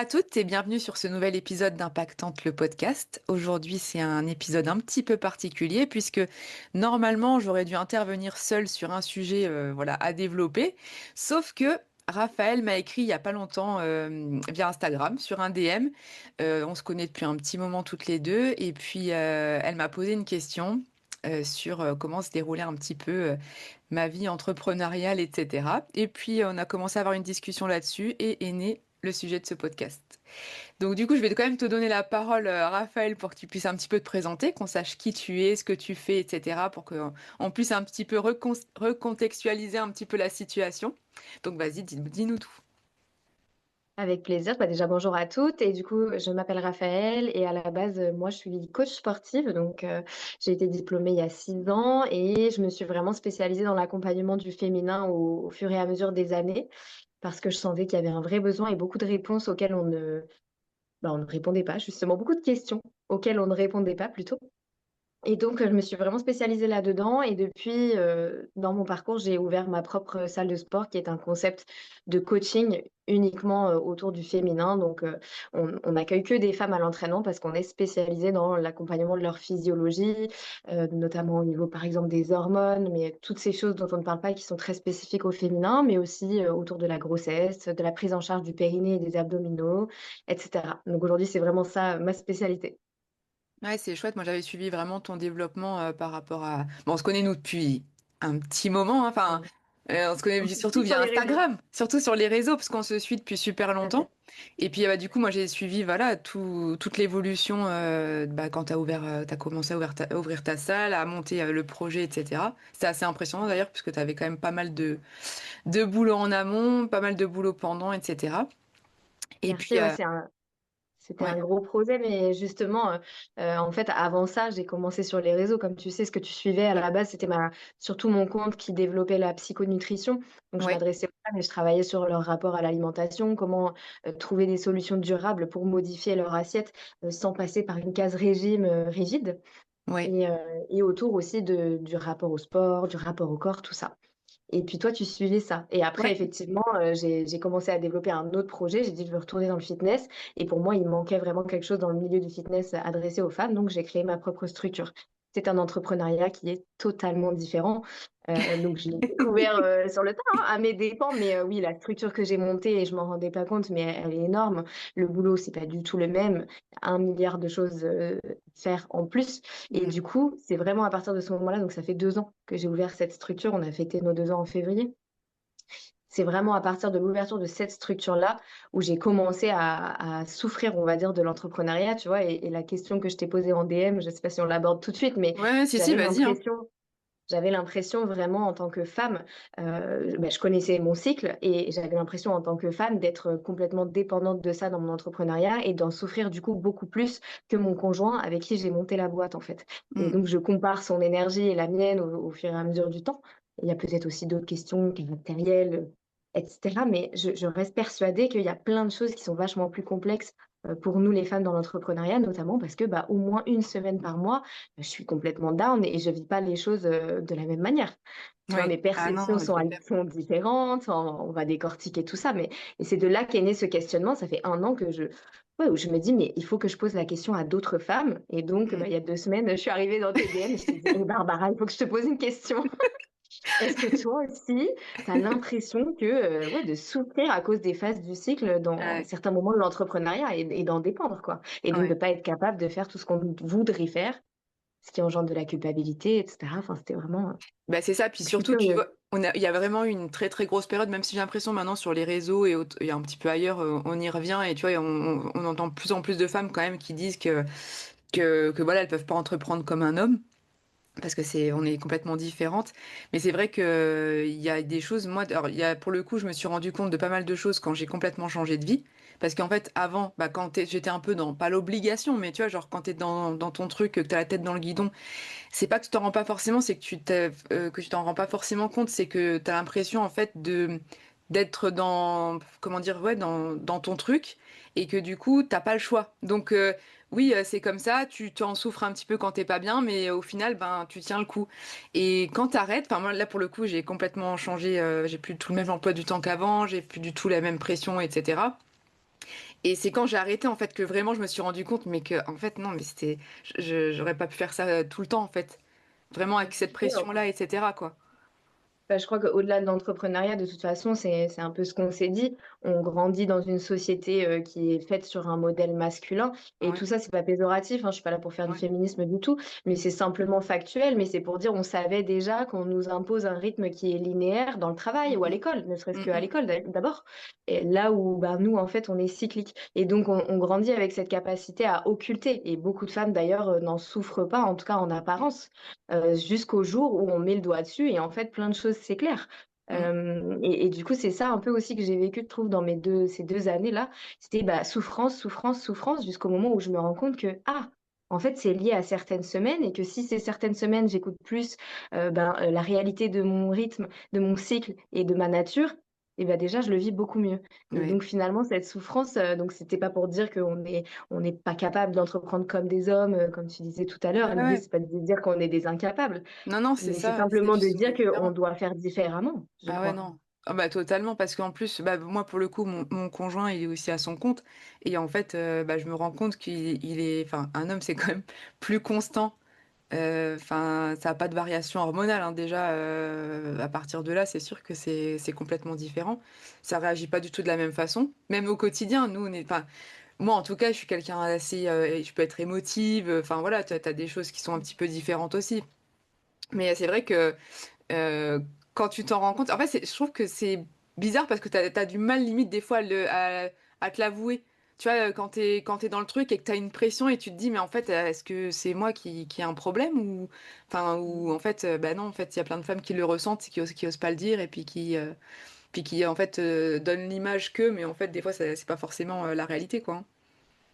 à toutes et bienvenue sur ce nouvel épisode d'Impactante le podcast. Aujourd'hui, c'est un épisode un petit peu particulier puisque normalement, j'aurais dû intervenir seule sur un sujet voilà, à développer. Sauf que Raphaël m'a écrit il y a pas longtemps via Instagram sur un DM. On se connaît depuis un petit moment toutes les deux et puis elle m'a posé une question. Sur comment se déroulait un petit peu ma vie entrepreneuriale, etc. Et puis, on a commencé à avoir une discussion là-dessus et est né le sujet de ce podcast. Donc, du coup, je vais quand même te donner la parole, Raphaël, pour que tu puisses un petit peu te présenter, qu'on sache qui tu es, ce que tu fais, etc., pour qu'on puisse un petit peu recontextualiser un petit peu la situation. Donc, vas-y, dis-nous tout. Avec plaisir. Bah, déjà, bonjour à toutes et du coup, je m'appelle Raphaël et à la base, moi, je suis coach sportive donc j'ai été diplômée il y a 6 ans et je me suis vraiment spécialisée dans l'accompagnement du féminin au fur et à mesure des années parce que je sentais qu'il y avait un vrai besoin et beaucoup de réponses auxquelles on ne répondait pas justement, beaucoup de questions auxquelles on ne répondait pas plutôt. Et donc, je me suis vraiment spécialisée là-dedans et depuis, dans mon parcours, j'ai ouvert ma propre salle de sport qui est un concept de coaching uniquement, autour du féminin. Donc, on n'accueille que des femmes à l'entraînement parce qu'on est spécialisé dans l'accompagnement de leur physiologie, notamment au niveau, par exemple, des hormones, mais toutes ces choses dont on ne parle pas qui sont très spécifiques au féminin, mais aussi, autour de la grossesse, de la prise en charge du périnée et des abdominaux et cetera. Donc aujourd'hui, c'est vraiment ça, ma spécialité. Ouais, c'est chouette. Moi, j'avais suivi vraiment ton développement par rapport à... Bon, on se connaît, nous, depuis un petit moment, hein. Enfin, on se connaît surtout Plus sur via les réseaux. Instagram, surtout sur les réseaux, parce qu'on se suit depuis super Tout à fait. longtemps. Et puis, bah, du coup, moi, j'ai suivi, voilà, toute l'évolution bah, quand t'as commencé à ouvrir ta salle, à monter le projet, etc. C'était assez impressionnant, d'ailleurs, puisque t'avais quand même pas mal de boulot en amont, pas mal de boulot pendant, etc. Et puis, Merci, ouais, c'était un ouais, gros projet, mais justement, en fait, avant ça, j'ai commencé sur les réseaux. Comme tu sais, ce que tu suivais à la base, c'était surtout mon compte qui développait la psychonutrition. Donc, je ouais, m'adressais aux femmes et je travaillais sur leur rapport à l'alimentation, comment trouver des solutions durables pour modifier leur assiette sans passer par une case régime rigide. ouais. Et, et autour aussi du rapport au sport, du rapport au corps, tout ça. Et puis toi, tu suivais ça. Et après, Ouais. effectivement, j'ai commencé à développer un autre projet. J'ai dit: «Je veux retourner dans le fitness» et pour moi, il manquait vraiment quelque chose dans le milieu du fitness adressé aux femmes, donc j'ai créé ma propre structure. C'est un entrepreneuriat qui est totalement différent, donc je l'ai découvert, sur le tas, hein, à mes dépens, mais oui, la structure que j'ai montée et je m'en rendais pas compte, mais elle est énorme. Le boulot, c'est pas du tout le même. 1 milliard de choses, à faire en plus et Mm. du coup, c'est vraiment à partir de ce moment-là, donc ça fait 2 ans que j'ai ouvert cette structure. On a fêté nos 2 ans en février. C'est vraiment à partir de l'ouverture de cette structure-là où j'ai commencé à souffrir, on va dire, de l'entrepreneuriat, tu vois? Et la question que je t'ai posée en DM, je ne sais pas si on l'aborde tout de suite, mais Ouais, si, si, j'avais vas-y, hein. l'impression j'avais l'impression vraiment en tant que femme, je connaissais mon cycle et j'avais l'impression en tant que femme d'être complètement dépendante de ça dans mon entrepreneuriat et d'en souffrir du coup beaucoup plus que mon conjoint avec qui j'ai monté la boîte, en fait. Et Mm. donc je compare son énergie et la mienne au fur et à mesure du temps. Il y a peut-être aussi d'autres questions matérielles, et cetera, mais je reste persuadée qu'il y a plein de choses qui sont vachement plus complexes, pour nous les femmes dans l'entrepreneuriat, notamment parce que, au moins une semaine par mois, je suis complètement down et je vis pas les choses, de la même manière. Tu vois? Ouais. Mes Ah non, perceptions non, mais c'est clair. sont différentes, on va décortiquer tout ça, mais et c'est de là qu'est né ce questionnement. Ça fait 1 an que où je me dis: «Mais il faut que je pose la question à d'autres femmes» et donc, Mm. il y a 2 semaines, je suis arrivée dans tes DM et je t'ai dit: «Hé Barbara, il faut que je te pose une question. Est-ce que toi aussi, tu as l'impression que, ouais, de souffrir à cause des phases du cycle dans Ouais, certains moments de l'entrepreneuriat et d'en dépendre, quoi? Et donc de ouais. pas être capable de faire tout ce qu'on voudrait faire, ce qui engendre de la culpabilité et cetera. Enfin, c'était vraiment, Bah, c'est ça, puis je suis surtout, tu curieuse. vois, il y a vraiment eu une très très grosse période, même si j'ai l'impression maintenant sur les réseaux et un petit peu ailleurs, on y revient et tu vois, on entend de plus en plus de femmes quand même qui disent que voilà, elles peuvent pas entreprendre comme un homme. Parce que on est complètement différentes. Mais c'est vrai que il y a des choses, moi, alors, pour le coup, je me suis rendu compte de pas mal de choses quand j'ai complètement changé de vie. Parce qu'en fait, avant, bah, j'étais un peu dans, pas l'obligation, mais tu vois, genre quand t'es dans ton truc, que t'as la tête dans le guidon, c'est pas que tu t'en rends pas forcément, c'est que tu t'en rends pas forcément compte, c'est que t'as l'impression, en fait, d'être comment dire, ouais, dans ton truc, et que du coup, t'as pas le choix. Donc, oui, c'est comme ça, tu t'en souffres un petit peu quand t'es pas bien, mais au final, ben, tu tiens le coup. Et quand t'arrêtes, enfin, moi, là, pour le coup, j'ai complètement changé, j'ai plus tout le même emploi du temps qu'avant, j'ai plus du tout la même pression, etc. Et c'est quand j'ai arrêté en fait que vraiment je me suis rendu compte, mais que en fait non, mais c'était, j'aurais pas pu faire ça tout le temps en fait. Vraiment avec cette Oui, pression-là, etc. quoi. bah, je crois qu'au-delà de l'entrepreneuriat, de toute façon, c'est un peu ce qu'on s'est dit. On grandit dans une société, qui est faite sur un modèle masculin et Ouais, tout ça, c'est pas péjoratif, hein, je suis pas là pour faire du ouais. féminisme du tout, mais c'est simplement factuel. Mais c'est pour dire, on savait déjà qu'on nous impose un rythme qui est linéaire dans le travail ou à Mhm, l'école, ne serait-ce qu'à mhm. l'école d'abord. Et là où, bah, nous, en fait, on est cyclique et donc on grandit avec cette capacité à occulter et beaucoup de femmes d'ailleurs, n'en souffrent pas, en tout cas en apparence. Jusqu'au jour où on met le doigt dessus et en fait plein de choses s'éclairent. Mm. Et du coup, c'est ça un peu aussi que j'ai vécu, je trouve, dans ces 2 années-là. C'était, bah, souffrance, souffrance, souffrance jusqu'au moment où je me rends compte que, ah! En fait, c'est lié à certaines semaines et que si ces certaines semaines, j'écoute plus, la réalité de mon rythme, de mon cycle et de ma nature et bah, déjà, je le vis beaucoup mieux. Et Ouais. donc finalement, cette souffrance, donc c'était pas pour dire qu'on n'est pas capable d'entreprendre comme des hommes, comme tu disais tout à Ouais, l'heure. L'idée, ouais. c'est pas de dire qu'on est des incapables, Non, non, c'est mais c'est ça, c'est simplement de justement dire qu'on différent. doit faire différemment, je Ah ouais, crois. non. Ah bah totalement, parce qu'en plus, bah, moi pour le coup, mon conjoint, il est aussi à son compte. Et en fait, bah, je me rends compte qu'il est. Enfin, un homme, c'est quand même plus constant. Enfin, ça n'a pas de variation hormonale, hein, déjà. À partir de là, c'est sûr que c'est complètement différent. Ça réagit pas du tout de la même façon. Même au quotidien, nous, on est. Enfin, moi, en tout cas, je suis quelqu'un assez. Je peux être émotive. Enfin, voilà, t'as des choses qui sont un petit peu différentes aussi. Mais c'est vrai que. Euh, quand tu t'en rends compte, en fait, je trouve que c'est bizarre parce que t'as du mal limite des fois à te l'avouer. Tu vois, quand t'es dans le truc et que t'as une pression et tu te dis, mais en fait, est-ce que c'est moi qui ai un problème ou, enfin, ou en fait, bah non, en fait, il y a plein de femmes qui le ressentent, qui osent pas le dire et puis qui en fait donnent l'image qu'eux, mais en fait, des fois, c'est pas forcément la réalité, quoi.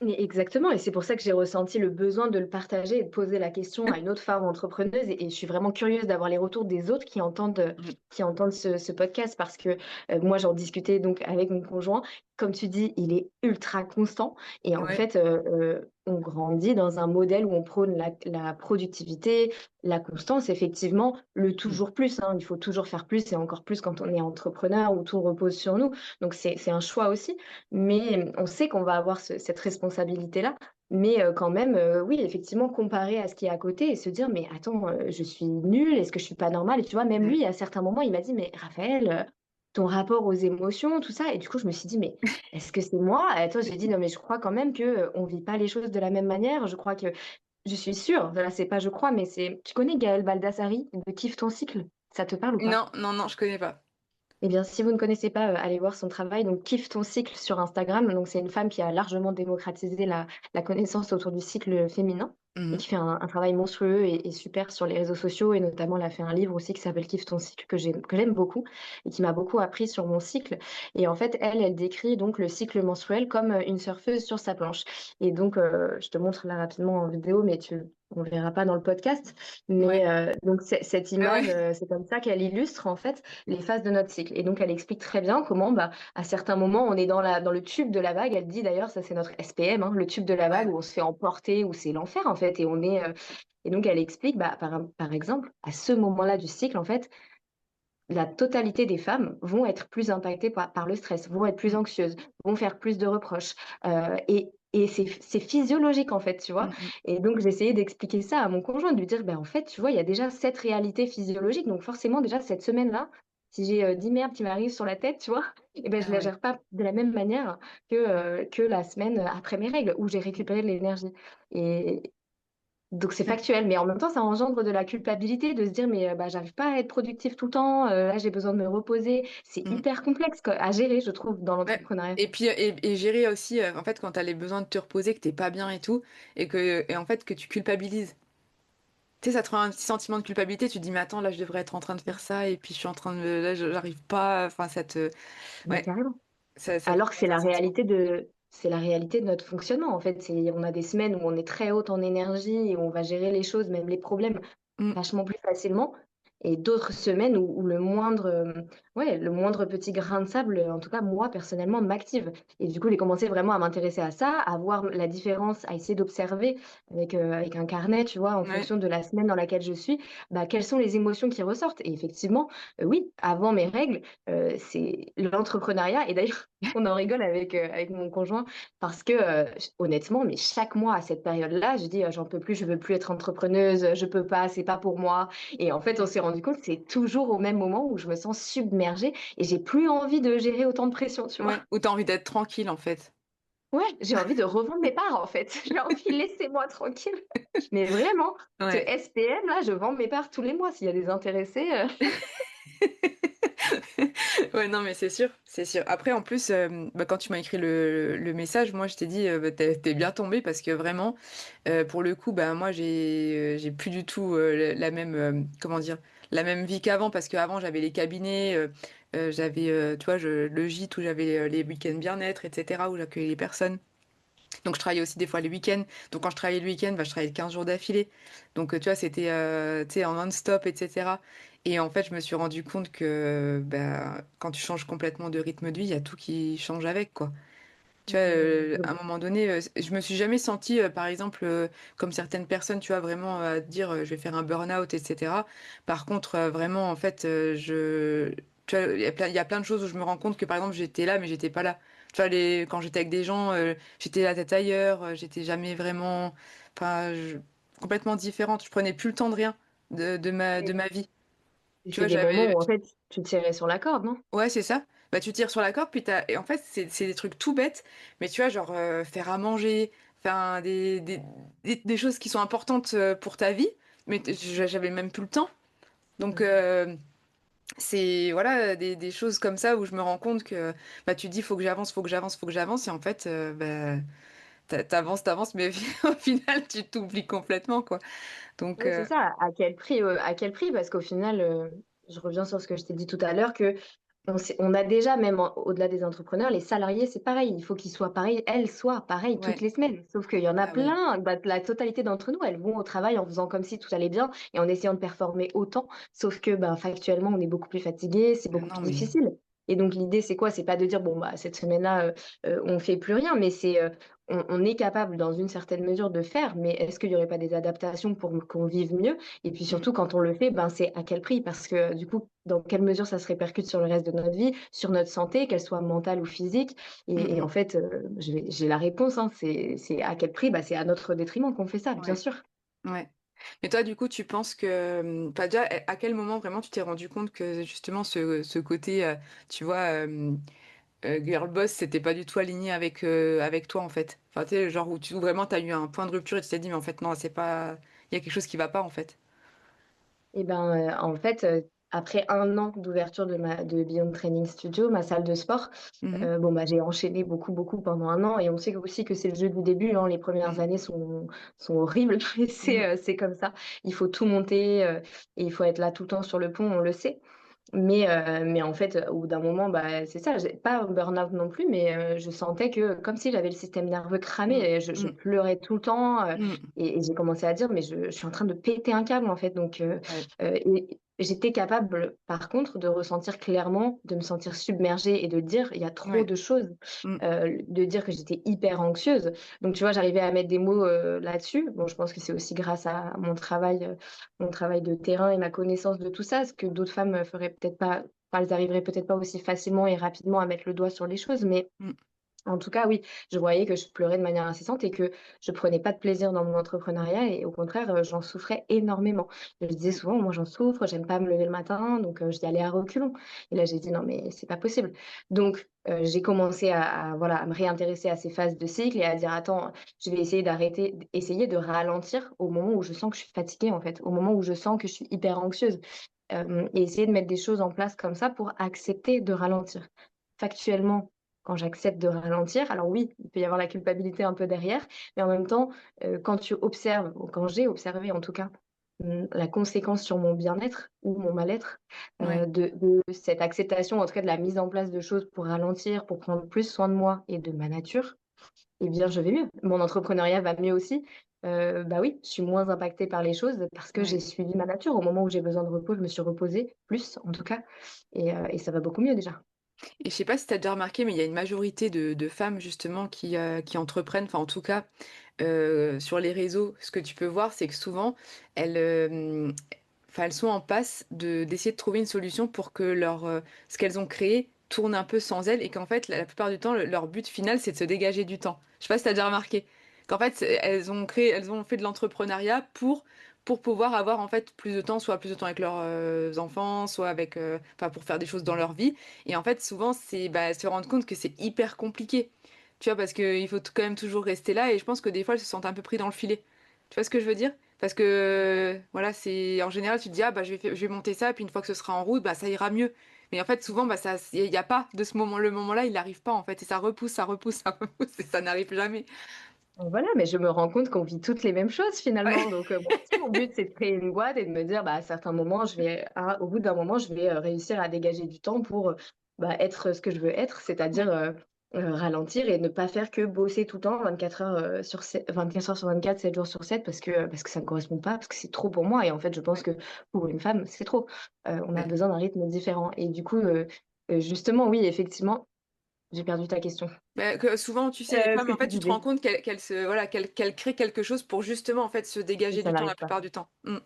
Mais exactement, et c'est pour ça que j'ai ressenti le besoin de le partager et de poser la question à une autre femme entrepreneuse. Et je suis vraiment curieuse d'avoir les retours des autres Mhm. qui entendent ce podcast parce que moi, j'en discutais donc avec mon conjoint. Comme tu dis, il est ultra constant. Et en Ouais. fait, on grandit dans un modèle où on prône la productivité, la constance, effectivement, le Mm. toujours plus, hein. Il faut toujours faire plus et encore plus quand on est entrepreneur où tout repose sur nous. Donc, c'est un choix aussi. Mais on sait qu'on va avoir cette responsabilité-là. Mais quand même, oui, effectivement, comparer à ce qui est à côté et se dire, mais attends, je suis nulle, est-ce que je suis pas normale? Et tu vois, même Mm. lui, à certains moments, il m'a dit, mais Raphaël, ton rapport aux émotions, tout ça. Et du coup, je me suis dit, mais est-ce que c'est moi? Et toi, j'ai dit, non, mais je crois quand même que on vit pas les choses de la même manière. Je crois que, je suis sûre, voilà, c'est pas je crois, mais c'est, tu connais Gaëlle Baldassari de Kiffe ton cycle? Ça te parle ou pas? Non, non, non, je connais pas. Eh bien, si vous ne connaissez pas, allez voir son travail, donc Kiffe ton cycle sur Instagram. Donc, c'est une femme qui a largement démocratisé la connaissance autour du cycle féminin et Mhm. qui fait un travail monstrueux et super sur les réseaux sociaux. Et notamment, elle a fait un livre aussi qui s'appelle Kiffe ton cycle, que j'aime beaucoup et qui m'a beaucoup appris sur mon cycle. Et en fait, elle décrit donc le cycle menstruel comme une surfeuse sur sa planche. Et donc, je te montre là rapidement en vidéo, mais on ne verra pas dans le podcast. Ouais. Mais donc, cette Ah ouais. image, c'est comme ça qu'elle illustre en fait les phases de notre cycle. Et donc, elle explique très bien comment, bah, à certains moments, on est dans le tube de la vague. Elle dit d'ailleurs, ça c'est notre SPM, hein, le tube de la vague Ouais. où on se fait emporter, où c'est l'enfer en fait. Et donc, elle explique, bah, par exemple, à ce moment-là du cycle, en fait, la totalité des femmes vont être plus impactées par le stress, vont être plus Mm. anxieuses, vont faire plus de reproches. Et c'est physiologique en fait, tu vois. Mm, mm. Et donc j'ai essayé d'expliquer ça à mon conjoint, de lui dire, ben en fait, tu vois, il y a déjà cette réalité physiologique. Donc forcément, déjà cette semaine-là, si j'ai 10 merdes qui m'arrivent sur la tête, tu vois, et ben je Ah la ouais. gère pas de la même manière que la semaine après mes règles, où j'ai récupéré de l'énergie. Et, donc c'est Mm. factuel, mais en même temps, ça engendre de la culpabilité de se dire: «Mais, bah, j'arrive pas à être productif tout le temps, là, j'ai besoin de me reposer». C'est Mm. hyper complexe quoi à gérer, je trouve, dans Ouais. l'entrepreneuriat. Et puis et gérer aussi en fait quand t'as les besoins de te reposer, que t'es pas bien et tout, et en fait que tu culpabilises. Tu sais, ça te rend un petit sentiment de culpabilité, tu te dis mais attends là je devrais être en train de faire ça et puis je suis en train de là j'arrive pas, enfin ça te Mais ouais, carrément. ça te Alors que remet un sentiment. c'est la réalité de notre fonctionnement, en fait. On a des semaines où on est très haute en énergie et on va gérer les choses, même les problèmes, Mm. vachement plus facilement. et d'autres semaines où le moindre, ouais, le moindre petit grain de sable, en tout cas moi personnellement m'active et du coup, j'ai commencé vraiment à m'intéresser à ça, à voir la différence, à essayer d'observer avec un carnet, tu vois, en Ouais. fonction de la semaine dans laquelle je suis, bah, quelles sont les émotions qui ressortent et effectivement, oui, avant mes règles, c'est l'entrepreneuriat et d'ailleurs, on en rigole avec mon conjoint parce que, honnêtement, mais chaque mois à cette période-là, je dis: «J'en peux plus, je veux plus être entrepreneuse, je peux pas, c'est pas pour moi» et en fait, on s'est rendu compte que c'est toujours au même moment où je me sens submergée et j'ai plus envie de gérer autant de pression, tu vois? Ouais, ou tu as envie d'être tranquille, en fait. Ouais, j'ai envie de revendre mes parts, en fait. J'ai envie laissez-moi tranquille. Mais vraiment, ce Ouais. SPM là, je vends mes parts tous les mois. S'il y a des intéressés, Ouais, non, mais c'est sûr, c'est sûr. Après, en plus, bah, quand tu m'as écrit le message, moi, je t'ai dit, bah, tu es bien tombée parce que vraiment, pour le coup, bah, moi, j'ai plus du tout, la même, comment dire? La même vie qu'avant parce qu'avant, j'avais les cabinets, j'avais, tu vois, le gîte où j'avais, les week-ends bien-être et cetera, où j'accueillais les personnes. Donc je travaillais aussi des fois les week-ends. Donc quand je travaillais le week-end, bah, je travaillais 15 jours d'affilée. Donc tu vois, c'était tu sais, en non-stop, etc. Et en fait, je me suis rendu compte que bah, quand tu changes complètement de rythme de vie, il y a tout qui change avec, quoi. Tu vois, à un moment donné, je me suis jamais sentie, par exemple, comme certaines personnes, tu vois, vraiment à dire je vais faire un burn-out, etc. Par contre, vraiment, en fait, tu vois, il y a plein de choses où je me rends compte que, par exemple, j'étais là, mais j'étais pas là. Tu vois, quand j'étais avec des gens, j'étais la tête ailleurs, j'étais jamais vraiment, enfin, complètement différente. Je prenais plus le temps de rien de et ma vie. Tu c'est vois, des moments j'avais, où en fait, tu tirais sur la corde, non? ouais, c'est ça. Bah, tu tires sur la corde, puis et en fait, c'est des trucs tout bêtes, mais tu vois, genre faire à manger, faire des choses qui sont importantes pour ta vie, mais j'avais même plus le temps. Donc, Mmh. c'est voilà, des choses comme ça où je me rends compte que bah, tu te dis, faut que j'avance, faut que j'avance, faut que j'avance, et en fait, bah, t'avances, t'avances, mais au final, tu t'oublies complètement, quoi. Donc, Oui, c'est ça. À quel prix, à quel prix? Parce qu'au final, je reviens sur ce que je t'ai dit tout à l'heure, que on a déjà même au-delà des entrepreneurs, les salariés, c'est pareil. Il faut qu'ils soient pareils, elles soient pareilles toutes ouais, les semaines. Sauf qu'il y en a ah oui, plein, bah, la totalité d'entre nous, elles vont au travail en faisant comme si tout allait bien et en essayant de performer autant. Sauf que, ben, factuellement, on est beaucoup plus fatigué, c'est beaucoup non, plus mais difficile. Et donc l'idée, c'est quoi? C'est pas de dire: «Bon, bah, cette semaine-là, on fait plus rien», mais c'est, on est capable dans une certaine mesure de faire, mais est-ce qu'il y aurait pas des adaptations pour qu'on vive mieux? Et puis mm, surtout, quand on le fait, ben, c'est à quel prix? Parce que du coup, dans quelle mesure ça se répercute sur le reste de notre vie, sur notre santé, qu'elle soit mentale ou physique? mm, Et mm, en fait, j'ai la réponse, hein, c'est à quel prix? Bah, c'est à notre détriment qu'on fait ça, bien ouais. sûr. Ouais. Mais toi, du coup, tu penses que, enfin, déjà, à quel moment vraiment tu t'es rendu compte que justement ce côté, tu vois, girl boss, c'était pas du tout aligné avec toi en fait. Enfin, tu sais, genre où vraiment t'as eu un point de rupture et tu t'es dit, mais en fait, non, c'est pas, il y a quelque chose qui va pas en fait. Et ben, en fait, après 1 an d'ouverture de Beyond Training Studio, ma salle de sport, Mhm, bon, bah, j'ai enchaîné beaucoup, beaucoup pendant 1 an et on sait aussi que c'est le jeu du début, hein. Les premières mhm, années sont horribles et mhm, c'est comme ça. Il faut tout monter, et il faut être là tout le temps sur le pont, on le sait. Mais en fait, au bout d'un moment, bah, c'est ça, j'ai pas un burn-out non plus, mais je sentais que comme si j'avais le système nerveux cramé mhm, et je mhm, pleurais tout le temps, mhm. et j'ai commencé à dire: «Mais je suis en train de péter un câble, en fait». Donc Ouais. et j'étais capable, par contre, de ressentir clairement, de me sentir submergée et de dire: «Il y a trop Ouais. de choses», Mm, de dire que j'étais hyper anxieuse. Donc tu vois, j'arrivais à mettre des mots, là-dessus. Bon, je pense que c'est aussi grâce à mon travail de terrain et ma connaissance de tout ça, ce que d'autres femmes, feraient peut-être pas, enfin, elles arriveraient peut-être pas aussi facilement et rapidement à mettre le doigt sur les choses. Mais mm, en tout cas, oui, je voyais que je pleurais de manière incessante et que je prenais pas de plaisir dans mon entrepreneuriat et au contraire, j'en souffrais énormément. Je disais ouais. souvent: «Moi, j'en souffre, j'aime pas me lever le matin», donc j'y allais à reculons et là, j'ai dit: «Non, mais c'est pas possible». Donc j'ai commencé voilà, à me réintéresser à ces phases de cycle et à dire: «Attends, je vais essayer essayer de ralentir au moment où je sens que je suis fatiguée, en fait, au moment où je sens que je suis hyper anxieuse». Et essayer de mettre des choses en place comme ça pour accepter de ralentir. Factuellement, quand j'accepte de ralentir, alors oui, il peut y avoir la culpabilité un peu derrière, mais en même temps, quand tu observes, ou quand j'ai observé en tout cas, la conséquence sur mon bien-être ou mon mal-être, Ouais. de cette acceptation, en tout cas de la mise en place de choses pour ralentir, pour prendre plus soin de moi et de ma nature, eh bien, je vais mieux. Mon entrepreneuriat va mieux aussi, bah, oui, je suis moins impactée par les choses parce que Ouais. j'ai suivi ma nature. Au moment où j'ai besoin de repos, je me suis reposée, plus en tout cas et ça va beaucoup mieux déjà. Et je sais pas si tu as déjà remarqué, mais il y a une majorité de femmes justement qui entreprennent, enfin en tout cas, sur les réseaux, ce que tu peux voir, c'est que souvent elles, enfin elles sont en passe d'essayer de trouver une solution pour que ce qu'elles ont créé tourne un peu sans elles et qu'en fait la plupart du temps leur but final c'est de se dégager du temps. Je sais pas si tu as déjà remarqué qu'en fait elles ont fait de l'entrepreneuriat pour pouvoir avoir en fait plus de temps, soit plus de temps avec leurs enfants, soit avec, enfin pour faire des choses dans leur vie. Et en fait, souvent, c'est bah, se rendre compte que c'est hyper compliqué. Tu vois, parce qu'il faut quand même toujours rester là. Et je pense que des fois, elles se sentent un peu pris dans le filet. Tu vois ce que je veux dire? Parce que, voilà, c'est en général, tu te dis, ah, bah, je vais monter ça, puis une fois que ce sera en route, bah, ça ira mieux. Mais en fait, souvent, bah, ça, il n'y a pas de ce moment, le moment-là, il n'arrive pas, en fait. Et ça repousse, ça repousse, ça repousse, et ça n'arrive jamais. Voilà, mais je me rends compte qu'on vit toutes les mêmes choses finalement. Ouais. Donc, moi aussi, mon but, c'est de créer une boîte et de me dire, bah, à certains moments, au bout d'un moment, je vais réussir à dégager du temps pour bah, être ce que je veux être, c'est-à-dire ralentir et ne pas faire que bosser tout le temps, 24 heures, 24 heures sur 24, 7 jours sur 7, parce que ça ne me correspond pas, parce que c'est trop pour moi. Et en fait, je pense Ouais. que pour une femme, c'est trop. On a Ouais. besoin d'un rythme différent. Et du coup, justement, oui, effectivement, j'ai perdu ta question. Bah, que souvent, tu sais, les Ce femmes, que en fait, tu tu te rends disais, compte voilà, qu'elles créent quelque chose pour justement, en fait, se et dégager ça du temps la n'arrive pas. plupart du temps. Mm.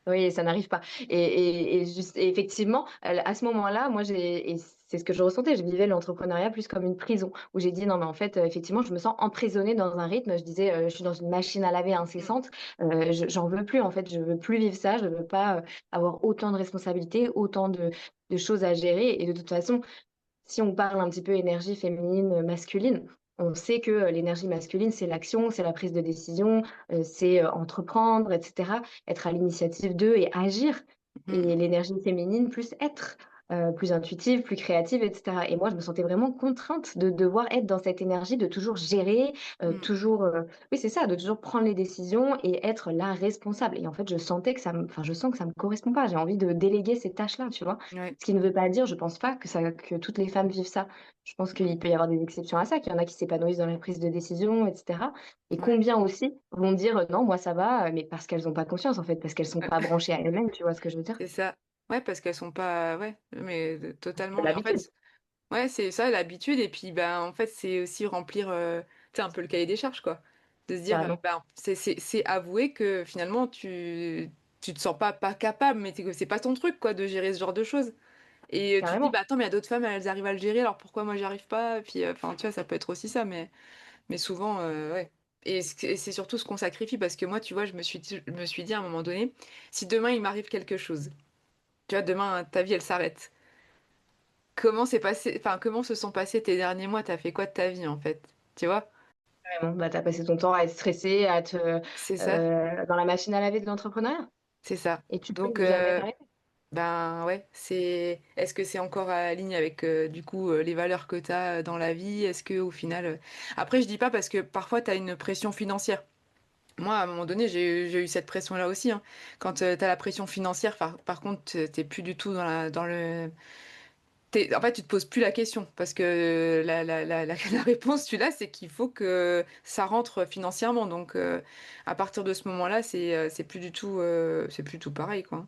Oui, ça n'arrive pas et effectivement, à ce moment-là, moi j'ai et c'est ce que je ressentais, je vivais l'entrepreneuriat plus comme une prison où j'ai dit: «Non mais en fait, effectivement, je me sens emprisonnée dans un rythme». Je disais, «Je suis dans une machine à laver Mm. incessante, j'en veux plus en fait, je veux plus vivre ça, je veux pas, avoir autant de responsabilités, autant de choses à gérer» et de toute façon, si on parle un petit peu énergie féminine, masculine, on sait que, l'énergie masculine, c'est l'action, c'est la prise de décision, c'est, entreprendre et cetera, être à l'initiative d'eux et agir et Mm. l'énergie féminine, plus être, plus intuitive, plus créative et cetera et moi, je me sentais vraiment contrainte de devoir être dans cette énergie, de toujours gérer, Mm. toujours, oui, c'est ça, de toujours prendre les décisions et être la responsable et en fait, je sentais que je sens que ça me correspond pas. J'ai envie de déléguer ces tâches-là, tu vois? Ouais. Ce qui ne veut pas dire, je pense pas que toutes les femmes vivent ça. Je pense qu'il peut y avoir des exceptions à ça, qu'il y en a qui s'épanouissent dans la prise de décision et cetera et Ouais. combien aussi vont dire: «Non, moi ça va», mais parce qu'elles ont pas conscience en fait, parce qu'elles sont pas branchées à elles-mêmes, tu vois ce que je veux dire? C'est ça. Ouais, parce qu'elles sont pas ouais, mais C'est totalement et en l'habitude, fait ouais, c'est ça l'habitude et puis, ben, en fait, c'est aussi remplir, tu sais, un peu le cahier des charges, quoi. De se dire, carrément, ben, c'est avouer que finalement tu te sens pas capable, mais c'est pas ton truc, quoi, de gérer ce genre de choses et tu te dis: «Bah, carrément. attends, mais il y a d'autres femmes, elles arrivent à le gérer, alors pourquoi moi j'y arrive pas?» puis, enfin, tu vois, ça peut être aussi ça, mais souvent, ouais et c'est surtout ce qu'on sacrifie parce que moi, tu vois, je me suis dit à un moment donné: «Si demain il m'arrive quelque chose», tu vois, demain ta vie elle s'arrête. Comment se sont passés tes derniers mois? T'as fait quoi de ta vie en fait? Tu vois? Carrément, bah, tu as passé ton temps à être stressée, à te C'est ça, dans la machine à laver de l'entrepreneuriat c'est ça. et tu peux Donc ne jamais t'arrêter. ben ouais, est-ce que c'est encore à la ligne avec du coup les valeurs que t'as dans la vie? Est-ce que au final après je dis pas parce que parfois t'as une pression financière. Moi, à un moment donné, j'ai eu cette pression-là aussi, hein. Quand t'as la pression financière, par contre, t'es plus du tout dans le en fait, tu te poses plus la question parce que la réponse, tu l'as, c'est qu'il faut que ça rentre financièrement. Donc, à partir de ce moment-là, c'est plus du tout pareil, quoi.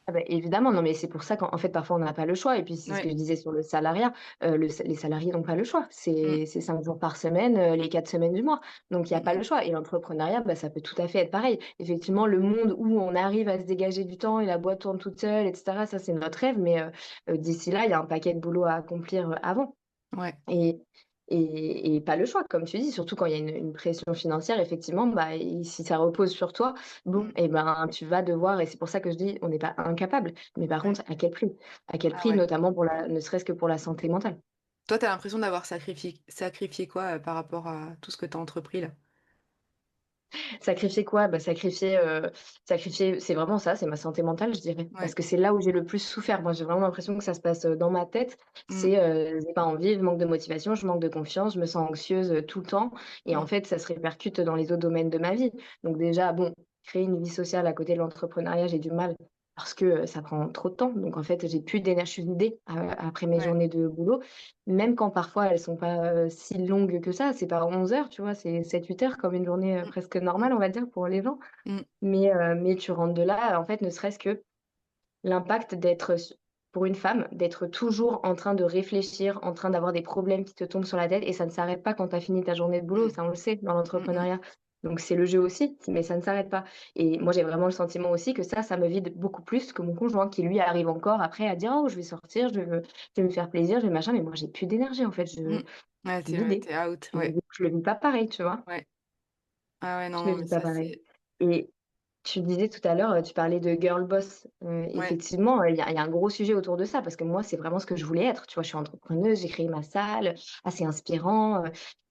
Ah bah, évidemment, non, mais c'est pour ça qu'en fait, parfois, on n'a pas le choix et puis c'est ce que Ouais. je disais sur le salariat, les salariés n'ont pas le choix. Mm, C'est 5 jours par semaine, les 4 semaines du mois. Donc il y a mm, pas le choix et l'entrepreneuriat, bah, ça peut tout à fait être pareil. Effectivement, le monde où on arrive à se dégager du temps et la boîte tourne toute seule et cetera, ça, c'est notre rêve, mais d'ici là, il y a un paquet de boulot à accomplir, avant. ouais. Et et pas le choix, comme tu dis, surtout quand il y a une pression financière, effectivement, bah, et si ça repose sur toi, bon Mm, et ben, tu vas devoir et c'est pour ça que je dis: «On n'est pas incapable», mais par ouais. contre, à quel prix? À quel Ah prix, ouais. notamment pour la ne serait-ce que pour la santé mentale. Toi, t'as l'impression d'avoir sacrifié quoi par rapport à tout ce que t'as entrepris là? Sacrifier quoi? Bah, sacrifier c'est vraiment ça, c'est ma santé mentale, je dirais. Parce Ouais. que c'est là où j'ai le plus souffert. Moi, j'ai vraiment l'impression que ça se passe, dans ma tête. Mm, C'est, j'ai pas envie, je manque de motivation, je manque de confiance, je me sens anxieuse, tout le temps et en mm, fait, ça se répercute dans les autres domaines de ma vie. Donc déjà, bon, créer une vie sociale à côté de l'entrepreneuriat, j'ai du mal. parce que, ça prend trop de temps. Donc en fait, j'ai plus d'énergie, je suis vidée après mes Ouais. journées de boulot, même quand parfois elles sont pas, si longues que ça. C'est pas 11 heures, tu vois? C'est 7-8 heures comme une journée, Mmh. presque Mmh. normale, on va dire, pour les gens. Mmh. Mais tu rentres de là, en fait, ne serait-ce que l'impact d'être pour une femme, d'être toujours en train de réfléchir, en train d'avoir des problèmes qui te tombent sur la tête et ça ne s'arrête pas quand tu as fini ta journée de boulot, Mmh. ça on le sait dans Mmh mh. l'entrepreneuriat. Donc c'est le jeu aussi, mais ça ne s'arrête pas et moi j'ai vraiment le sentiment aussi que ça me vide beaucoup plus que mon conjoint qui lui arrive encore après à dire: «Oh je vais sortir, je vais me faire plaisir, je vais machin», mais moi j'ai plus d'énergie en fait, Mmh. Ouais, je suis tu vidée. es out, Je ouais, je le vis pas pareil, tu vois? ouais. Ah ouais, non, Je le non, mais vis pas ça pareil c'est et tu disais tout à l'heure, tu parlais de girl boss, ouais, effectivement, il y a un gros sujet autour de ça parce que moi, c'est vraiment ce que je voulais être, tu vois? Je suis entrepreneuse, j'ai créé ma salle, assez inspirant,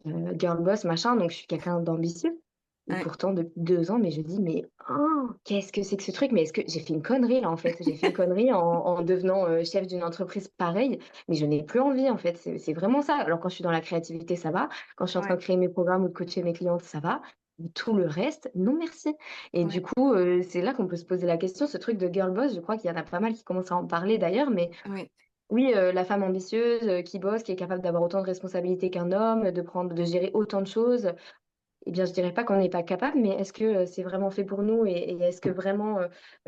girl boss, machin, donc je suis quelqu'un d'ambitieux et ouais. pourtant depuis 2 ans, mais je dis: «Mais oh, qu'est-ce que c'est que ce truc? Mais est-ce que j'ai fait une connerie là, en fait?» J'ai fait une connerie en devenant, chef d'une entreprise pareille, mais je n'ai plus envie, en fait, c'est vraiment ça. Alors quand je suis dans la créativité, ça va, quand je suis en train Ouais, de créer mes programmes ou de coacher mes clientes, ça va, mais tout le reste, non merci. Et du ouais, coup, c'est là qu'on peut se poser la question, ce truc de girl boss, je crois qu'il y en a pas mal qui commencent à en parler d'ailleurs, mais ouais. oui, la femme ambitieuse, qui bosse, qui est capable d'avoir autant de responsabilités qu'un homme, de gérer autant de choses, eh bien, je dirais pas qu'on n'est pas capable, mais est-ce que, c'est vraiment fait pour nous et est-ce que vraiment,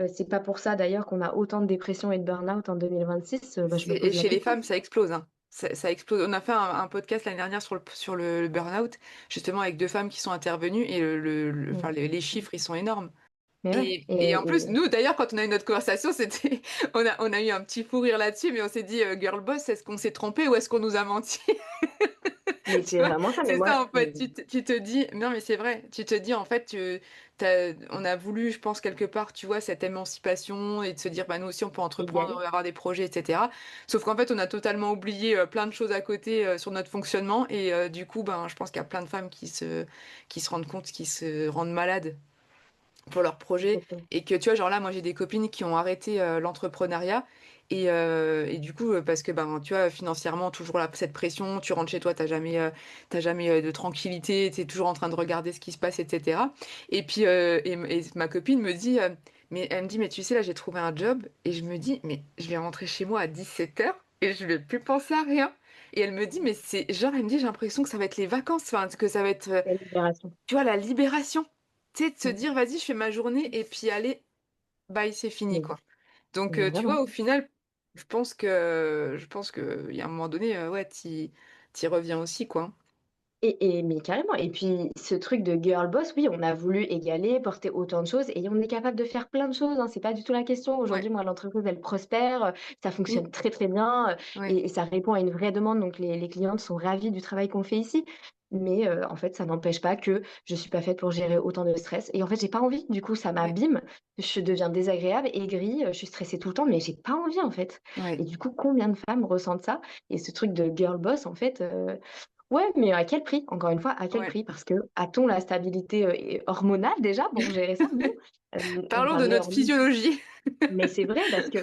c'est pas pour ça d'ailleurs qu'on a autant de dépression et de burn-out en 2026? Bah, je me Et pose la chez les question. femmes, ça explose, hein. Ça explose. On a fait un podcast l'année dernière sur le burn-out, justement avec 2 femmes qui sont intervenues et Mmh. enfin les chiffres, ils sont énormes. Mais ouais Et en plus, et nous d'ailleurs, quand on a eu notre conversation, c'était on a eu un petit fou rire là-dessus, mais on s'est dit: «Girl boss, est-ce qu'on s'est trompé ou est-ce qu'on nous a menti?» mais Tu c'est vois? vraiment ça, mais C'est moi ça en fait, tu te dis non mais c'est vrai, tu te dis en fait, on a voulu, je pense quelque part, tu vois, cette émancipation et de se dire: «Bah, nous aussi on peut entreprendre, on égalée, va avoir des projets et cetera». Sauf qu'en fait, on a totalement oublié, plein de choses à côté, sur notre fonctionnement et du coup, ben, je pense qu'il y a plein de femmes qui se rendent compte, qui se rendent malades pour leur projet exactement. et que tu vois, genre là, moi j'ai des copines qui ont arrêté l'entrepreneuriat et du coup, parce que ben, tu vois, financièrement, toujours là, cette pression, tu rentres chez toi, t'as jamais de tranquillité, tu es toujours en train de regarder ce qui se passe, etc. Et puis, et ma copine me dit, mais elle me dit, mais tu sais, là, j'ai trouvé un job et je me dis, mais je vais rentrer chez moi à 17 h et je vais plus penser à rien. Et elle me dit, mais c'est genre, elle me dit, j'ai l'impression que ça va être les vacances, enfin, que ça va être Quelle libération. tu vois, la libération. Tu sais, de se Mmh. dire: «Vas-y, je fais ma journée et puis allez, bye, c'est fini, Mais quoi». Donc, mais tu vraiment. vois, au final, il y a un moment donné, ouais, tu y reviens aussi, quoi. Mais carrément et puis ce truc de girl boss, oui, on a voulu égaler, porter autant de choses et on est capable de faire plein de choses, hein, c'est pas du tout la question. Ouais. Aujourd'hui, moi, l'entreprise, elle prospère, ça Mmh. fonctionne très, très bien, Ouais. et ça répond à une vraie demande, donc les clientes sont ravies du travail qu'on fait ici. Mais, en fait, ça n'empêche pas que je suis pas faite pour gérer autant de stress et en fait, j'ai pas envie. Du coup, ça Ouais. m'abîme, je deviens désagréable, aigrie, je suis stressée tout le temps, mais j'ai pas envie, en fait et Ouais. du coup, combien de femmes ressentent ça? Et ce truc de girl boss, en fait, ouais, mais à quel prix? Encore une fois, à quel Ouais. prix? Parce que a-t-on la stabilité, hormonale déjà pour gérer ça? Non. On Parlons de parlait notre hormones. physiologie. Mais c'est vrai parce que,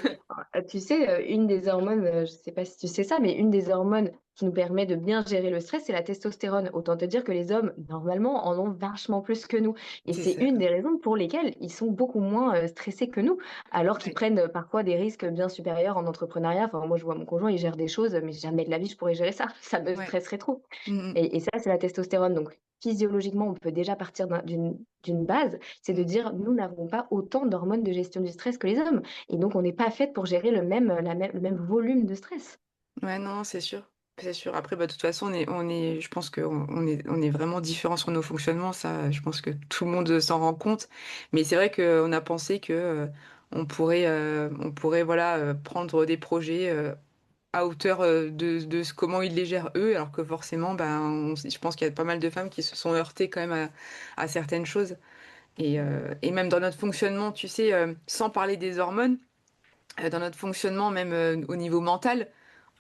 tu sais, une des hormones, je sais pas si tu sais ça, mais une des hormones qui nous permet de bien gérer le stress, c'est la testostérone. Autant te dire que les hommes, normalement, en ont vachement plus que nous et C'est c'est ça. une des raisons pour lesquelles ils sont beaucoup moins, stressés que nous, alors qu'ils Ouais. prennent, parfois des risques bien supérieurs en entrepreneuriat. Enfin, moi, je vois mon conjoint, il gère des choses, mais jamais de la vie je pourrais gérer ça. Ça me Ouais. stresserait trop Mmh mh. et ça, c'est la testostérone. Donc physiologiquement, on peut déjà partir d'une base, c'est de Mmh. dire: «Nous n'avons pas autant d'hormones de gestion du stress que les hommes». Et donc on n'est pas faite pour gérer le même volume de stress. Ouais, non, c'est sûr. C'est sûr. Après, bah, de toute façon, je pense on est vraiment différents sur nos fonctionnements. Ça, je pense que tout le monde, s'en rend compte. Mais c'est vrai qu'on a pensé que, on pourrait, voilà, prendre des projets, à hauteur, de comment ils les gèrent eux, alors que forcément, ben, je pense qu'il y a pas mal de femmes qui se sont heurtées quand même à certaines choses. Et même dans notre fonctionnement, tu sais, sans parler des hormones, dans notre fonctionnement, même au niveau mental,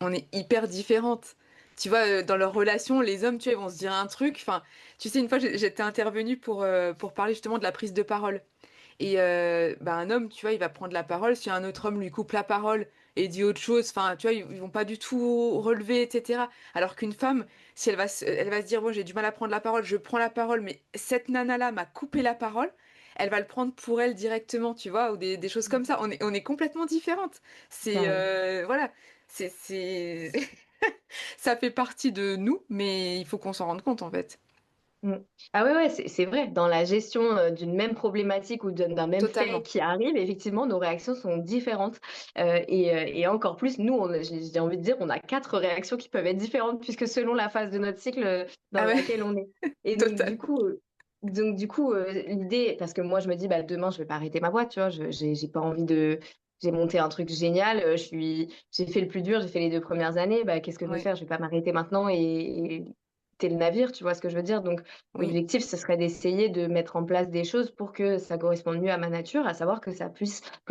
on est hyper différentes. Tu vois, dans leurs relations, les hommes, tu vois, ils vont se dire un truc. Enfin, tu sais, une fois, j'étais intervenue pour parler justement de la prise de parole. Et bah, un homme, tu vois, il va prendre la parole. Si un autre homme lui coupe la parole et dit autre chose, enfin, tu vois, ils vont pas du tout relever, etc. Alors qu'une femme, si elle va se dire, bon, j'ai du mal à prendre la parole, je prends la parole, mais cette nana-là m'a coupé la parole, elle va le prendre pour elle directement, tu vois? Ou des choses comme ça. On est complètement différentes. C'est, Carrément. voilà, c'est ça fait partie de nous, mais il faut qu'on s'en rende compte, en fait. Mmh. Ah ouais, ouais, c'est vrai. Dans la gestion, d'une même problématique ou d'un même fait Totalement. qui arrive, effectivement, nos réactions sont différentes. Et encore plus, nous, j'ai envie de dire, on a 4 réactions qui peuvent être différentes puisque selon la phase de notre cycle, dans Ah ouais, laquelle on est. Et total. donc du coup, l'idée parce que moi, je me dis: «Bah, demain, je vais pas arrêter ma boîte», tu vois? J'ai pas envie de j'ai monté un truc génial, j'ai fait le plus dur, j'ai fait les 2 premières années, bah, qu'est-ce que je vais Ouais, faire? Je vais pas m'arrêter maintenant et quitter le navire, tu vois ce que je veux dire? Donc oui, l'objectif, ce serait d'essayer de mettre en place des choses pour que ça corresponde mieux à ma nature, à savoir que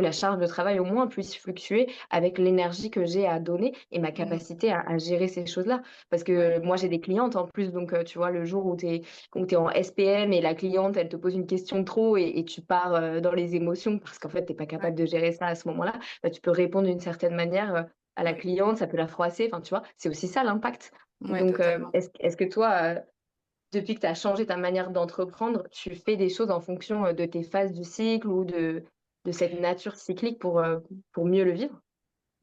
la charge de travail au moins puisse fluctuer avec l'énergie que j'ai à donner et ma mmh, capacité à gérer ces choses-là. Parce ouais, que moi, j'ai des clientes en plus, donc tu vois, le jour où tu es en SPM et la cliente, elle te pose une question de trop et tu pars, dans les émotions parce qu'en fait, tu es pas ouais, capable de gérer ça à ce moment-là, bah, tu peux répondre d'une certaine manière, à la ouais, cliente, ça peut la froisser, enfin, tu vois? C'est aussi ça l'impact. ouais, Donc totalement. est-ce que toi, depuis que tu as changé ta manière d'entreprendre, tu fais des choses en fonction, de tes phases du cycle ou de cette nature cyclique pour mieux le vivre?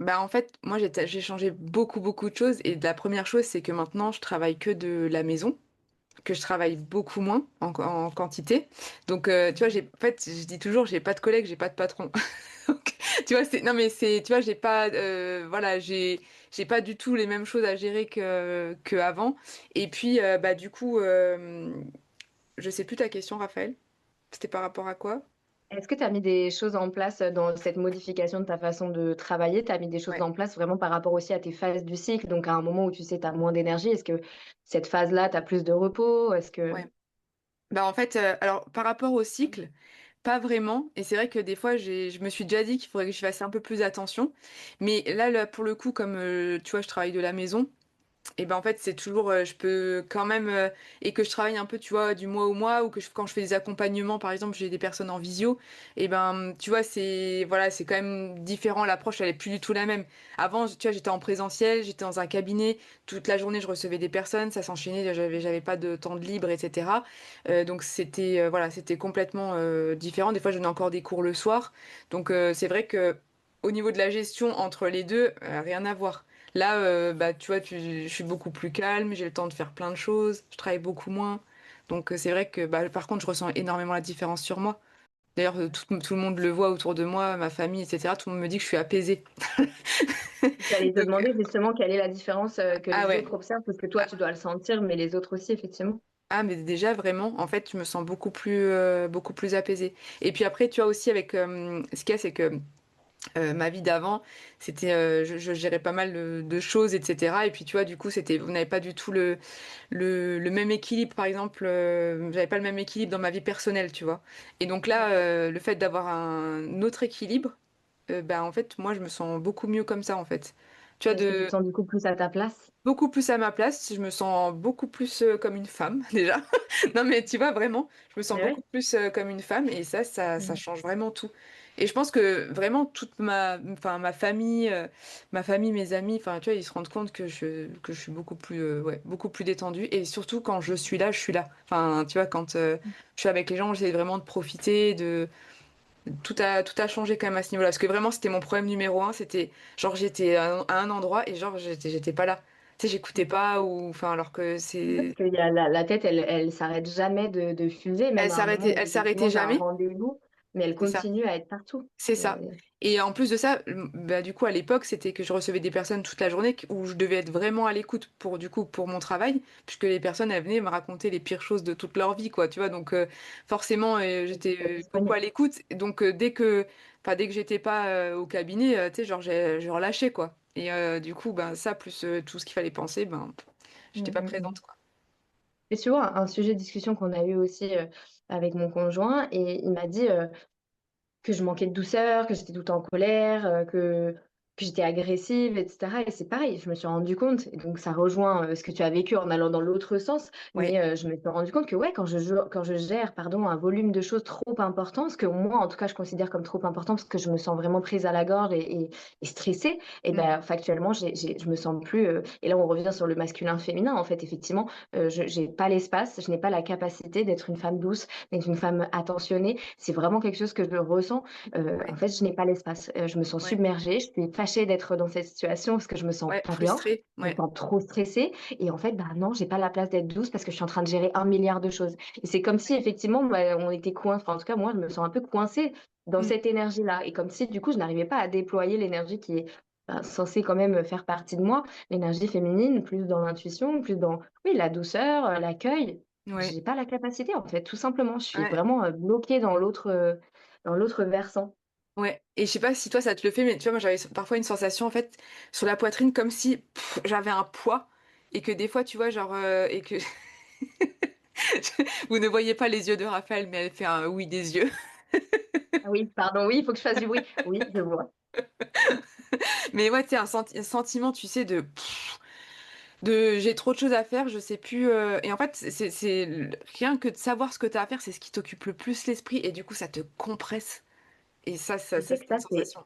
Bah, en fait, moi, j'ai changé beaucoup, beaucoup de choses et la première chose, c'est que maintenant, je travaille que de la maison, que je travaille beaucoup moins en quantité. Donc, tu vois, en fait, je dis toujours, j'ai pas de collègues, j'ai pas de patron. Donc, tu vois, non, mais tu vois, j'ai pas, voilà, j'ai pas du tout les mêmes choses à gérer que avant. Et puis, bah, du coup, je sais plus ta question, Raphaël. C'était par rapport à quoi? Est-ce que tu as mis des choses en place, dans cette modification de ta façon de travailler? Tu as mis des choses Ouais, en place vraiment par rapport aussi à tes phases du cycle? Donc à un moment où tu sais, tu as moins d'énergie, est-ce que cette phase-là, tu as plus de repos? Est-ce que ouais. Bah, en fait, alors par rapport au cycle, pas vraiment et c'est vrai que des fois je me suis déjà dit qu'il faudrait que je fasse un peu plus attention. Mais là, pour le coup, comme, tu vois, je travaille de la maison, et ben, en fait, c'est toujours, je peux quand même, et que je travaille un peu, tu vois, du mois au mois ou quand je fais des accompagnements, par exemple, j'ai des personnes en visio et ben, tu vois, voilà, c'est quand même différent. L'approche, elle est plus du tout la même. Avant, tu vois, j'étais en présentiel, j'étais dans un cabinet, toute la journée, je recevais des personnes, ça s'enchaînait, j'avais pas de temps de libre, et cetera. Donc c'était, voilà, c'était complètement, différent. Des fois, je donnais encore des cours le soir. Donc c'est vrai que au niveau de la gestion entre les 2, rien à voir. Là, bah, tu vois, je suis beaucoup plus calme, j'ai le temps de faire plein de choses, je travaille beaucoup moins. Donc, c'est vrai que, bah, par contre, je ressens énormément la différence sur moi. D'ailleurs, tout le monde le voit autour de moi, ma famille, etc. Tout le monde me dit que je suis apaisée. j'allais te Donc, demander justement quelle est la différence, que ah les ouais. autres observent? Parce que toi, tu dois le sentir, mais les autres aussi, effectivement. Ah, mais déjà, vraiment, en fait, je me sens beaucoup plus apaisée. Et puis après, tu vois aussi avec, ce qu'il y a, c'est que ma vie d'avant, c'était, je gérais pas mal de choses, etc. Et puis tu vois, du coup, vous n'avez pas du tout le même équilibre, par exemple, j'avais pas le même équilibre dans ma vie personnelle, tu vois. Et donc là, le fait d'avoir un autre équilibre, bah en fait, moi, je me sens beaucoup mieux comme ça, en fait. Tu vois, Est-ce que tu te sens du coup plus à ta place? beaucoup plus à ma place, je me sens beaucoup plus comme une femme, déjà. Non, mais tu vois, vraiment, je me sens Eh beaucoup ouais. plus comme une femme et ça Mmh. change vraiment tout. Et je pense que vraiment enfin, ma famille, mes amis, enfin, tu vois, ils se rendent compte que je suis beaucoup plus, ouais, beaucoup plus détendue. Et surtout, quand je suis là, je suis là. Enfin, tu vois, quand je suis avec les gens, j'essaie vraiment de profiter, tout a changé quand même à ce niveau-là. Parce que vraiment, c'était mon problème numéro un. C'était genre, j'étais à un endroit et genre, j'étais pas là. Tu sais, j'écoutais Mmh. pas ou, enfin, alors que Parce qu'il y a la tête, elle s'arrête jamais de fuser, même à un moment où elle s'arrêtait effectivement tu as un jamais. rendez-vous, mais elle C'est ça. continue à être partout. C'est ça. C'est Et en plus de ça, bah, du coup, à l'époque, c'était que je recevais des personnes toute la journée où je devais être vraiment à l'écoute du coup, pour mon travail, puisque les personnes, elles venaient me raconter les pires choses de toute leur vie, quoi, tu vois. Donc, forcément, j'étais pas beaucoup à disponible. l'écoute. Donc, enfin, dès que j'étais pas au cabinet, tu sais, genre, je relâchais, quoi. Et du coup, ben, ça, plus tout ce qu'il fallait penser, ben, j'étais Mmh, pas mmh mh. présente, quoi. Et tu vois, un sujet de discussion qu'on a eu aussi, avec mon conjoint et il m'a dit, que je manquais de douceur, que j'étais tout le temps en colère, que j'étais agressive et cetera et c'est pareil, je me suis rendu compte et donc ça rejoint, ce que tu as vécu en allant dans l'autre sens, Ouais. mais je me suis rendu compte que ouais, quand je gère, pardon, un volume de choses trop important, ce que moi, en tout cas, je considère comme trop important parce que je me sens vraiment prise à la gorge et stressée et Mmh. ben, factuellement, je me sens plus, et là, on revient sur le masculin-féminin, en fait, effectivement, je j'ai pas l'espace, je n'ai pas la capacité d'être une femme douce, d'être une femme attentionnée. C'est vraiment quelque chose que je ressens. En Ouais, fait, je n'ai pas l'espace. Je me sens ouais, submergée, je suis fâchée d'être dans cette situation parce que je me sens ouais, pas bien, frustrée, je me ouais. sens trop stressée et en fait, bah, non, j'ai pas la place d'être douce parce que je suis en train de gérer 1 milliard de choses et c'est comme si effectivement, bah, on était enfin, en tout cas, moi, je me sens un peu coincée dans Mmh. cette énergie-là et comme si, du coup, je n'arrivais pas à déployer l'énergie qui est, bah, censée quand même faire partie de moi, l'énergie féminine, plus dans l'intuition, plus dans, oui, la douceur, l'accueil. Ouais, J'ai pas la capacité, en fait, tout simplement. Je suis ouais, vraiment, bloquée dans l'autre versant. ouais et je sais pas si toi ça te le fait, mais tu vois, moi j'avais parfois une sensation en fait sur la poitrine comme si j'avais un poids et que des fois, tu vois, genre, et que vous ne voyez pas les yeux de Raphaël, mais elle fait un oui des yeux. Ah oui, pardon, oui, il faut que je fasse du bruit. Oui, je vois. Mais ouais, tu sais, un sentiment, tu sais, de j'ai trop de choses à faire, je sais plus. Et en fait, rien que de savoir ce que tu as à faire, c'est ce qui t'occupe le plus l'esprit, et du coup, ça te compresse. Et Tu sais que c'était une ça, c'est sensation.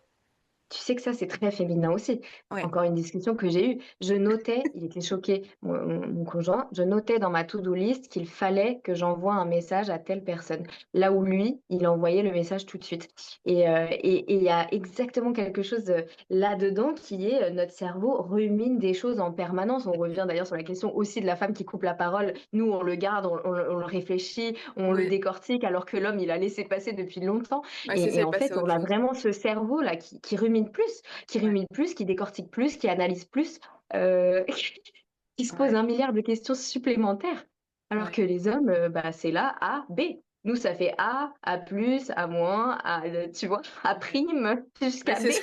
Tu sais que ça, c'est très féminin aussi. Ouais. Encore une discussion que j'ai eue. Je notais, il était choqué, mon conjoint, je notais dans ma to-do list qu'il fallait que j'envoie un message à telle personne. Là où lui, il envoyait le message tout de suite. Et il y a exactement quelque chose là-dedans qui est notre cerveau rumine des choses en permanence. On revient d'ailleurs sur la question aussi de la femme qui coupe la parole. Nous, on le garde, on le réfléchit, on le Ouais. décortique, alors que l'homme, il a laissé passer depuis longtemps. Ouais, c'est ça, Et il en passait fait, à on autre a chose. vraiment ce cerveau-là qui Ouais. rumine plus, qui décortique plus, qui analyse plus, heu, qui se pose Ouais. 1 milliard de questions supplémentaires. Alors Ouais. que les hommes, bah, c'est là A, B. Nous, ça fait A, A+, A-, A, tu vois? A', Mais jusqu'à B. c'est ça.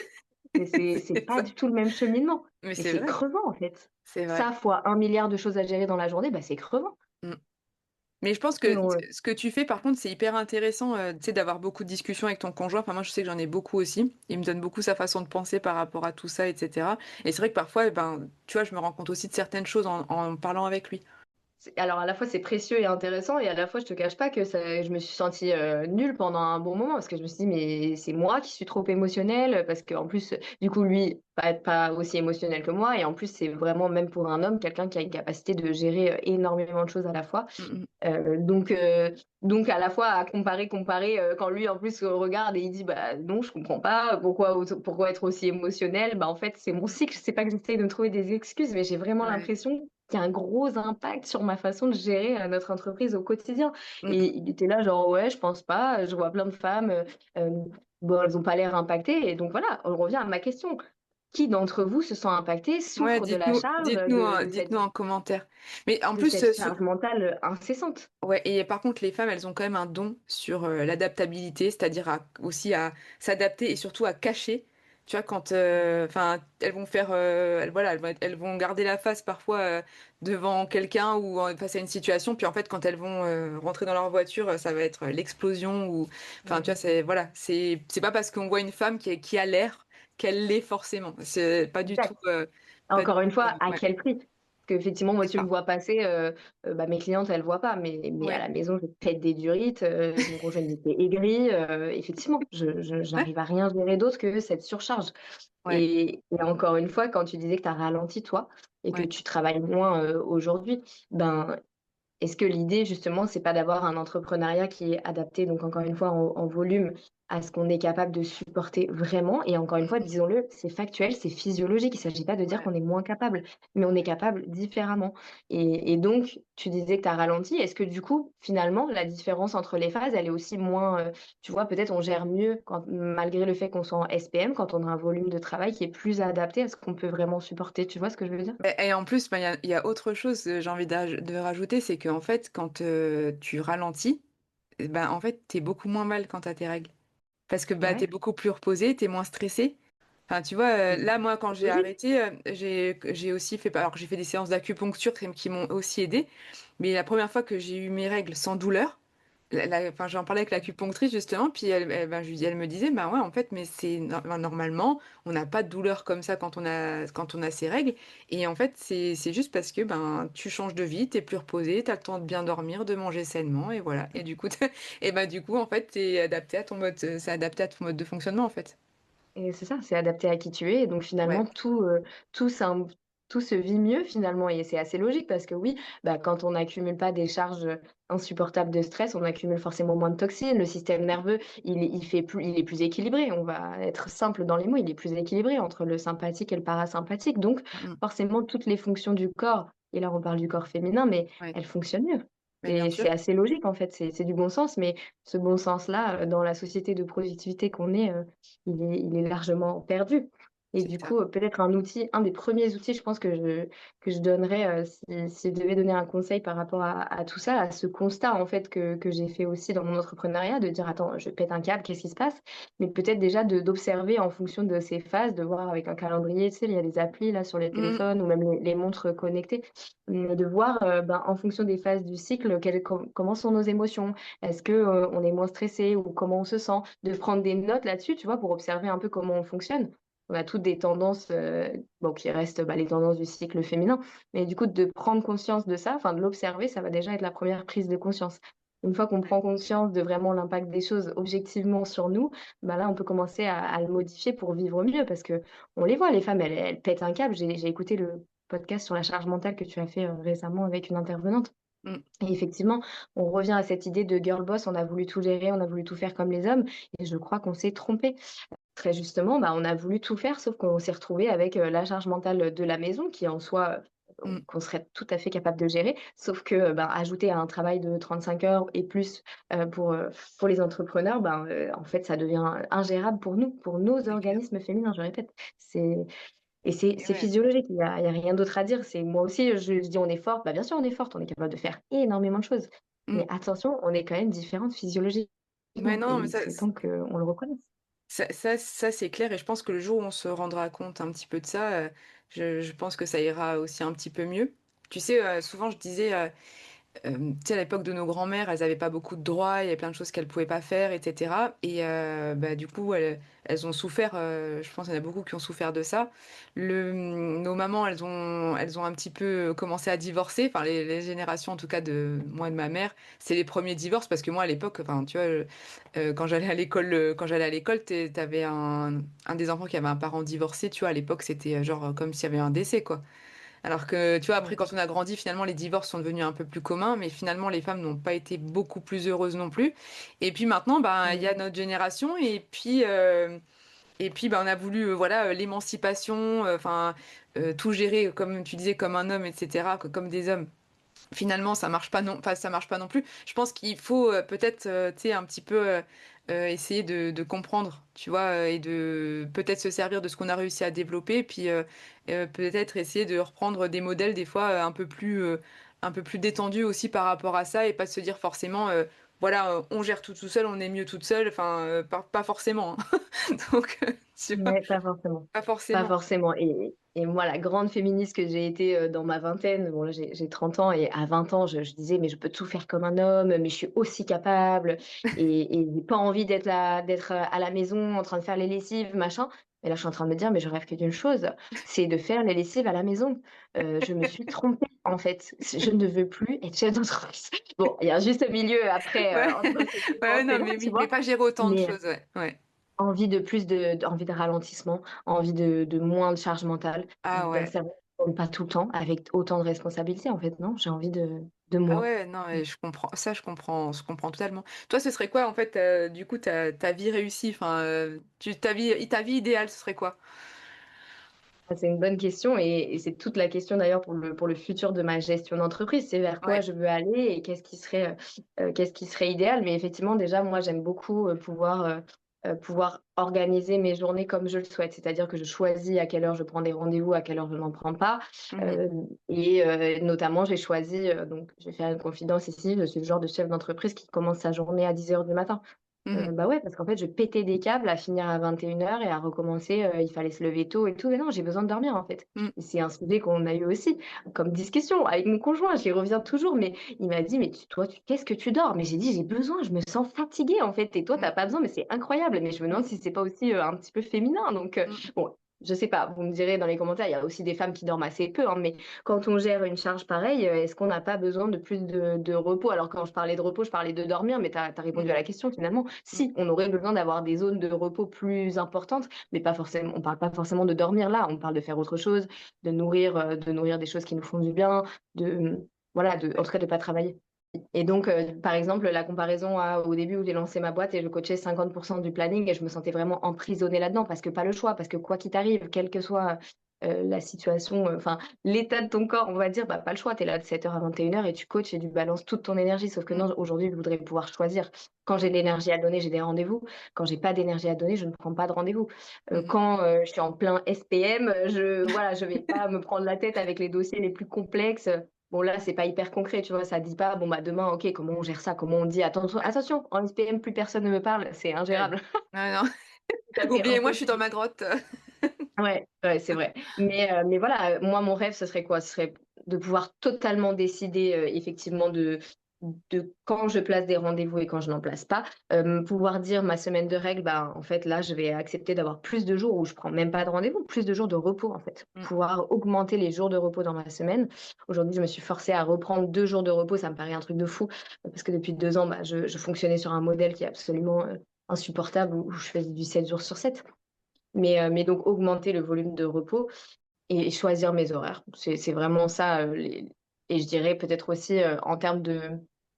Mais c'est C'est pas ça. du tout le même cheminement Mais et c'est c'est vrai. crevant, en fait. C'est vrai. Ça, fois 1 milliard de choses à gérer dans la journée, bah, c'est crevant. Mm. Mais je pense que Non, ce que tu fais, par contre, c'est hyper intéressant, tu sais, d'avoir beaucoup de discussions avec ton conjoint. Enfin, moi, je sais que j'en ai beaucoup aussi. Il me donne beaucoup sa façon de penser par rapport à tout ça, etc. Et c'est vrai que parfois, eh ben, tu vois, je me rends compte aussi de certaines choses en parlant avec lui. Alors à la fois c'est précieux et intéressant et à la fois je te cache pas que ça je me suis sentie, nulle pendant un bon moment parce que je me suis dit: «Mais c'est moi qui suis trop émotionnelle», parce qu'en plus, du coup lui, pas aussi émotionnel que moi et en plus c'est vraiment même pour un homme quelqu'un qui a une capacité de gérer, énormément de choses à la fois. Mm, Heu, donc heu, donc à la fois à comparer, quand lui en plus, regarde et il dit: «Bah non, je comprends pas, pourquoi être aussi émotionnel?» Bah en fait c'est mon cycle, c'est pas que j'essaye de me trouver des excuses, mais j'ai vraiment mm. Ouais. l'impression qu'il y a un gros impact sur ma façon de gérer, notre entreprise au quotidien Mm, et il était là genre: «Ouais, je pense pas, je vois plein de femmes, bon elles ont pas l'air impactées» et donc voilà, on revient à ma question. Qui d'entre vous se sent impacté, ouais, souffre de la charge, dites-nous en commentaire. Mais en de plus, cette charge mentale, incessante? ouais, et par contre, les femmes, elles ont quand même un don sur l'adaptabilité, c'est-à-dire aussi à s'adapter et surtout à cacher. Tu vois, quand, enfin, elles vont faire, voilà, elles vont garder la face parfois devant quelqu'un ou face à une situation, puis en fait, quand elles vont rentrer dans leur voiture, ça va être l'explosion ou, enfin, tu vois, Mmh. voilà, c'est pas parce qu'on voit une femme qui a l'air qu'elle l'est forcément. C'est pas du tout, Exact. Encore une fois, à ouais, quel prix? Parce qu'effectivement, moi, c'est tu me ça. vois passer, bah, mes clientes, elles voient pas, mais à Ouais, la maison, je pète des durites, mon conjoint, il était aigri, effectivement, ouais, j'arrive à rien gérer d'autre que cette surcharge ouais, et encore une fois, quand tu disais que tu as ralenti, toi, et que ouais. tu travailles moins, aujourd'hui, ben, est-ce que l'idée justement, c'est pas d'avoir un entrepreneuriat qui est adapté, donc encore une fois en volume, à ce qu'on est capable de supporter vraiment et encore une fois, Mm, disons-le, c'est factuel, c'est physiologique. Il s'agit pas de dire ouais, qu'on est moins capable, mais on est ouais. capable différemment et donc tu disais que tu as ralenti. Est-ce que du coup, finalement, la différence entre les phases, elle est aussi moins, tu vois, peut-être on gère mieux quand malgré le fait qu'on soit en SPM, quand on a un volume de travail qui est plus adapté à ce qu'on peut vraiment supporter. Tu vois ce que je veux dire? Et en plus, bah, il y a autre chose, j'ai envie de rajouter, c'est qu'en fait, quand tu ralentis, ben, en fait, t'es beaucoup moins mal quand t'as tes règles. Parce que bah, t'es Ouais. beaucoup plus reposé, t'es moins stressé. Enfin, tu vois, Mmh. là, moi, quand C'est j'ai logique. arrêté, j'ai aussi fait, alors j'ai fait des séances d'acupuncture qui m'ont aussi aidé. Mais la première fois que j'ai eu mes règles sans douleur, enfin, j'en parlais avec l'acupunctrice justement, puis elle me disait: «Bah, ouais, en fait, mais c'est normalement, on n'a pas de douleur comme ça quand on a ses règles et en fait, c'est juste parce que, ben, tu changes de vie, tu es plus reposé, tu as le temps de bien dormir, de manger sainement et voilà et du coup, et bah, du coup, en fait, c'est adapté à ton mode de fonctionnement, en fait». Et c'est ça, c'est adapté à qui tu es et donc Ouais. finalement tout s'im tout se vit mieux finalement et c'est assez logique parce que oui, bah, quand on n'accumule pas des charges, insupportables de stress, on accumule forcément moins de toxines. Le système nerveux, il est plus équilibré. On va être simple dans les mots, il est plus équilibré entre le sympathique et le parasympathique. Donc Mmh mh. forcément toutes les fonctions du corps et là on parle du corps féminin, mais Ouais. elles fonctionnent mieux. Mais bien C'est sûr. assez logique en fait, c'est du bon sens, mais ce bon sens-là, dans la société de productivité qu'on est, il est largement perdu et C'est du ça. coup, peut-être un des premiers outils, je pense que je donnerais, si je devais donner un conseil par rapport à tout ça, à ce constat, en fait, que j'ai fait aussi dans mon entrepreneuriat, de dire: «Attends, je pète un câble, qu'est-ce qui se passe?» Mais peut-être déjà d'observer en fonction de ces phases, de voir avec un calendrier, tu sais, il y a des applis là sur les Mmh. téléphones ou même les montres connectées, de voir, ben, en fonction des phases du cycle, comment sont nos émotions? Est-ce que, on est moins stressé ou comment on se sent? De prendre des notes là-dessus, tu vois? Pour observer un peu comment on fonctionne. On a toutes des tendances, bon qui restent, bah, les tendances du cycle féminin, mais du coup de prendre conscience de ça, enfin de l'observer, ça va déjà être la première prise de conscience. Une fois qu'on Ouais. prend conscience de vraiment l'impact des choses objectivement sur nous, bah, là on peut commencer à le modifier pour vivre mieux parce qu'on les voit les femmes, elles pètent un câble. J'ai écouté le podcast sur la charge mentale que tu as fait, récemment avec une intervenante. Mmh. Et effectivement, on revient à cette idée de girl boss, on a voulu tout gérer, on a voulu tout faire comme les hommes et je crois qu'on s'est trompé. Très justement, bah, on a voulu tout faire sauf qu'on s'est retrouvé avec, la charge mentale, de la maison qui en soi, Mmh. qu'on serait tout à fait capable de gérer. Sauf que, ben, ajouté à un travail de 35 heures et plus, pour les entrepreneurs, ben, en fait, ça devient ingérable pour nos C'est clair. organismes féminins, je répète. C'est et c'est Et c'est ouais. physiologique, il y a rien d'autre à dire. C'est moi aussi, je dis: «On est forte», bah, bien sûr on est forte, on est capable de faire énormément de choses. Mmh. Mais attention, on est quand même différentes Ouais, physiologiquement non, mais et c'est temps qu'on le reconnaisse. ça, c'est clair et je pense que le jour où on se rendra compte un petit peu de ça, je pense que ça ira aussi un petit peu mieux. Tu sais, souvent je disais, tu sais, à l'époque de nos grands-mères, elles avaient pas beaucoup de droits, il y avait plein de choses qu'elles pouvaient pas faire et cetera et bah, du coup, elles ont souffert, je pense qu'il y en a beaucoup qui ont souffert de ça. Nos mamans, elles ont un petit peu commencé à divorcer, enfin les générations en tout cas de moi et de ma mère, c'est les premiers divorces parce que moi à l'époque, enfin, tu vois, quand j'allais à l'école, tu avais un des enfants qui avait un parent divorcé, tu vois? À l'époque, c'était, genre, comme s'il y avait un décès, quoi. Alors que, tu vois, après, Ouais. quand on a grandi, finalement, les divorces sont devenus un peu plus communs, mais finalement, les femmes n'ont pas été beaucoup plus heureuses non plus. Et puis maintenant, ben, il y Mmh. a notre génération, et puis, ben, on a voulu, voilà, l'émancipation, enfin, tout gérer, comme tu disais, comme un homme, etc., comme des hommes. Finalement, ça marche pas non enfin, ça marche pas non plus. Je pense qu'il faut, peut-être, tu sais, un petit peu, essayer de comprendre, tu vois? Et de peut-être se servir de ce qu'on a réussi à développer, puis, peut-être essayer de reprendre des modèles des fois, un peu plus détendus aussi par rapport à ça et pas se dire forcément, voilà, on gère tout seul, on est mieux toute seule, enfin, pas forcément, hein. Donc, tu vois? Ouais, pas forcément. Pas Pas forcément. forcément et moi, la grande féministe que j'ai été, dans ma vingtaine, bon là j'ai 30 ans et à 20 ans, je disais: «Mais je peux tout faire comme un homme, mais je suis aussi capable et j'ai pas envie d'être, à la maison en train de faire les lessives, machin». Et là, je suis en train de me dire: «Mais je rêve que d'une chose, c'est de faire les lessives à la maison». Je me suis trompée en fait. Je ne veux plus être chef d'entreprise. Bon, il y a un juste milieu après, Ouais. entre ces 2 Ouais, ouais, non, pensées-là, mais tu oui, mais vois? pas gérer autant de Mais choses, ouais, ouais. envie de plus envie de ralentissement, envie de moins de charge mentale, Ah d'un ouais. cerveau qui tourne pas tout le temps avec autant de responsabilités, en fait, non, j'ai envie de Ah moins. ouais, non, et je comprends totalement. Toi, ce serait quoi, en fait, du coup, ta vie réussie? Enfin, ta vie idéale, ce serait quoi? Ah, c'est une bonne question et c'est toute la question d'ailleurs pour le futur de ma gestion d'entreprise. C'est vers quoi Ouais. je veux aller et qu'est-ce qui serait idéal? Mais effectivement, déjà, moi, j'aime beaucoup, pouvoir organiser mes journées comme je le souhaite. C'est-à-dire que je choisis à quelle heure je prends des rendez-vous, à quelle heure je n'en prends pas. Mmh. Notamment, j'ai choisi, donc je vais faire une confidence ici, je suis le genre de chef d'entreprise qui commence sa journée à 10 heures du matin. Mmh. Bah, ouais, parce qu'en fait, je pétais des câbles à finir à 21h et à recommencer, il fallait se lever tôt et tout. Mais non, j'ai besoin de dormir, en fait. Mmh. Et c'est un sujet qu'on a eu aussi comme discussion avec mon conjoint, j'y reviens toujours, mais il m'a dit: «Mais qu'est-ce que tu dors?» Mais j'ai dit: «J'ai besoin, je me sens fatiguée, en fait et toi, tu Mmh. as pas besoin». Mais c'est incroyable, mais je me demande Mmh. si c'est pas aussi, un petit peu féminin donc Mmh. bon, je sais pas, vous me direz dans les commentaires, il y a aussi des femmes qui dorment assez peu, hein, mais quand on gère une charge pareille, est-ce qu'on n'a pas besoin de plus de repos? Alors quand je parlais de repos, je parlais de dormir, mais tu as Mmh. répondu à la question finalement. Mmh. Si, on aurait besoin d'avoir des zones de repos plus importantes, mais pas forcément on parle pas forcément de dormir là, on parle de faire autre chose, de nourrir des choses qui nous font du bien, voilà, en Ouais. tout cas de pas travailler. Et donc, par exemple, la comparaison au début où j'ai lancé ma boîte et je coachais 50 du planning et je me sentais vraiment emprisonnée là-dedans parce que pas le choix, parce que quoi qu'il t'arrive, quelle que soit, la situation, enfin, l'état de ton corps, on va dire, bah, pas le choix. Tu es là de 7h à 21h et tu coaches et tu balances toute ton énergie. Sauf que Mmh. non, aujourd'hui, je voudrais pouvoir choisir. Quand Mmh. j'ai de l'énergie à donner, j'ai des rendez-vous. Quand j'ai pas d'énergie à donner, je ne prends pas de rendez-vous. Mmh. Quand, je suis en plein SPM, je vais pas me prendre la tête avec les dossiers les plus complexes. Bon là, c'est pas hyper concret, tu vois? Ça dit pas: «Bon, bah, demain, OK, comment on gère ça? Comment on dit: Ouais. attention, en SPM, plus personne ne me parle», c'est Ouais. ingérable. Ouais, non. Ça, c'est Oubliez-moi, je suis dans impossible. ma grotte. Ouais, ouais, c'est vrai. Mais voilà, moi, mon rêve, ce serait quoi? Ce serait de pouvoir totalement décider, effectivement de quand je place des rendez-vous et quand je n'en place pas. Pouvoir dire ma semaine de règles, bah, en fait, là, je vais accepter d'avoir plus de jours où je prends même pas de rendez-vous, plus de jours de repos, en fait. Mmh. Pouvoir augmenter les jours de repos dans ma semaine. Aujourd'hui, je me suis forcée à reprendre 2 jours de repos, ça me paraît un truc de fou, parce que depuis 2 ans, bah, je fonctionnais sur un modèle qui est absolument, insupportable où je faisais du 7 jours sur 7. Mais donc augmenter le volume de repos et choisir mes horaires. C'est vraiment ça, les et je dirais peut-être aussi, en termes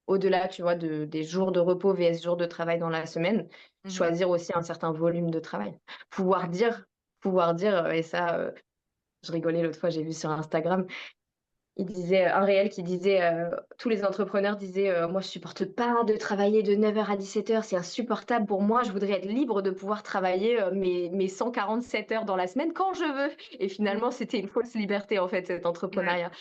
au-delà, tu vois, des jours de repos vs jours de travail dans la semaine, Mmh. choisir aussi un certain volume de travail. Ouais. Pouvoir dire pouvoir dire, et ça, je rigolais l'autre fois, j'ai vu sur Instagram, il disait un réel qui disait, tous les entrepreneurs disaient, «Moi je supporte pas de travailler de 9h à 17h, c'est insupportable pour moi, je voudrais être libre de pouvoir travailler, mes 147 heures dans la semaine quand je veux» et Mmh. finalement c'était une fausse liberté en fait cet Ouais. entrepreneuriat.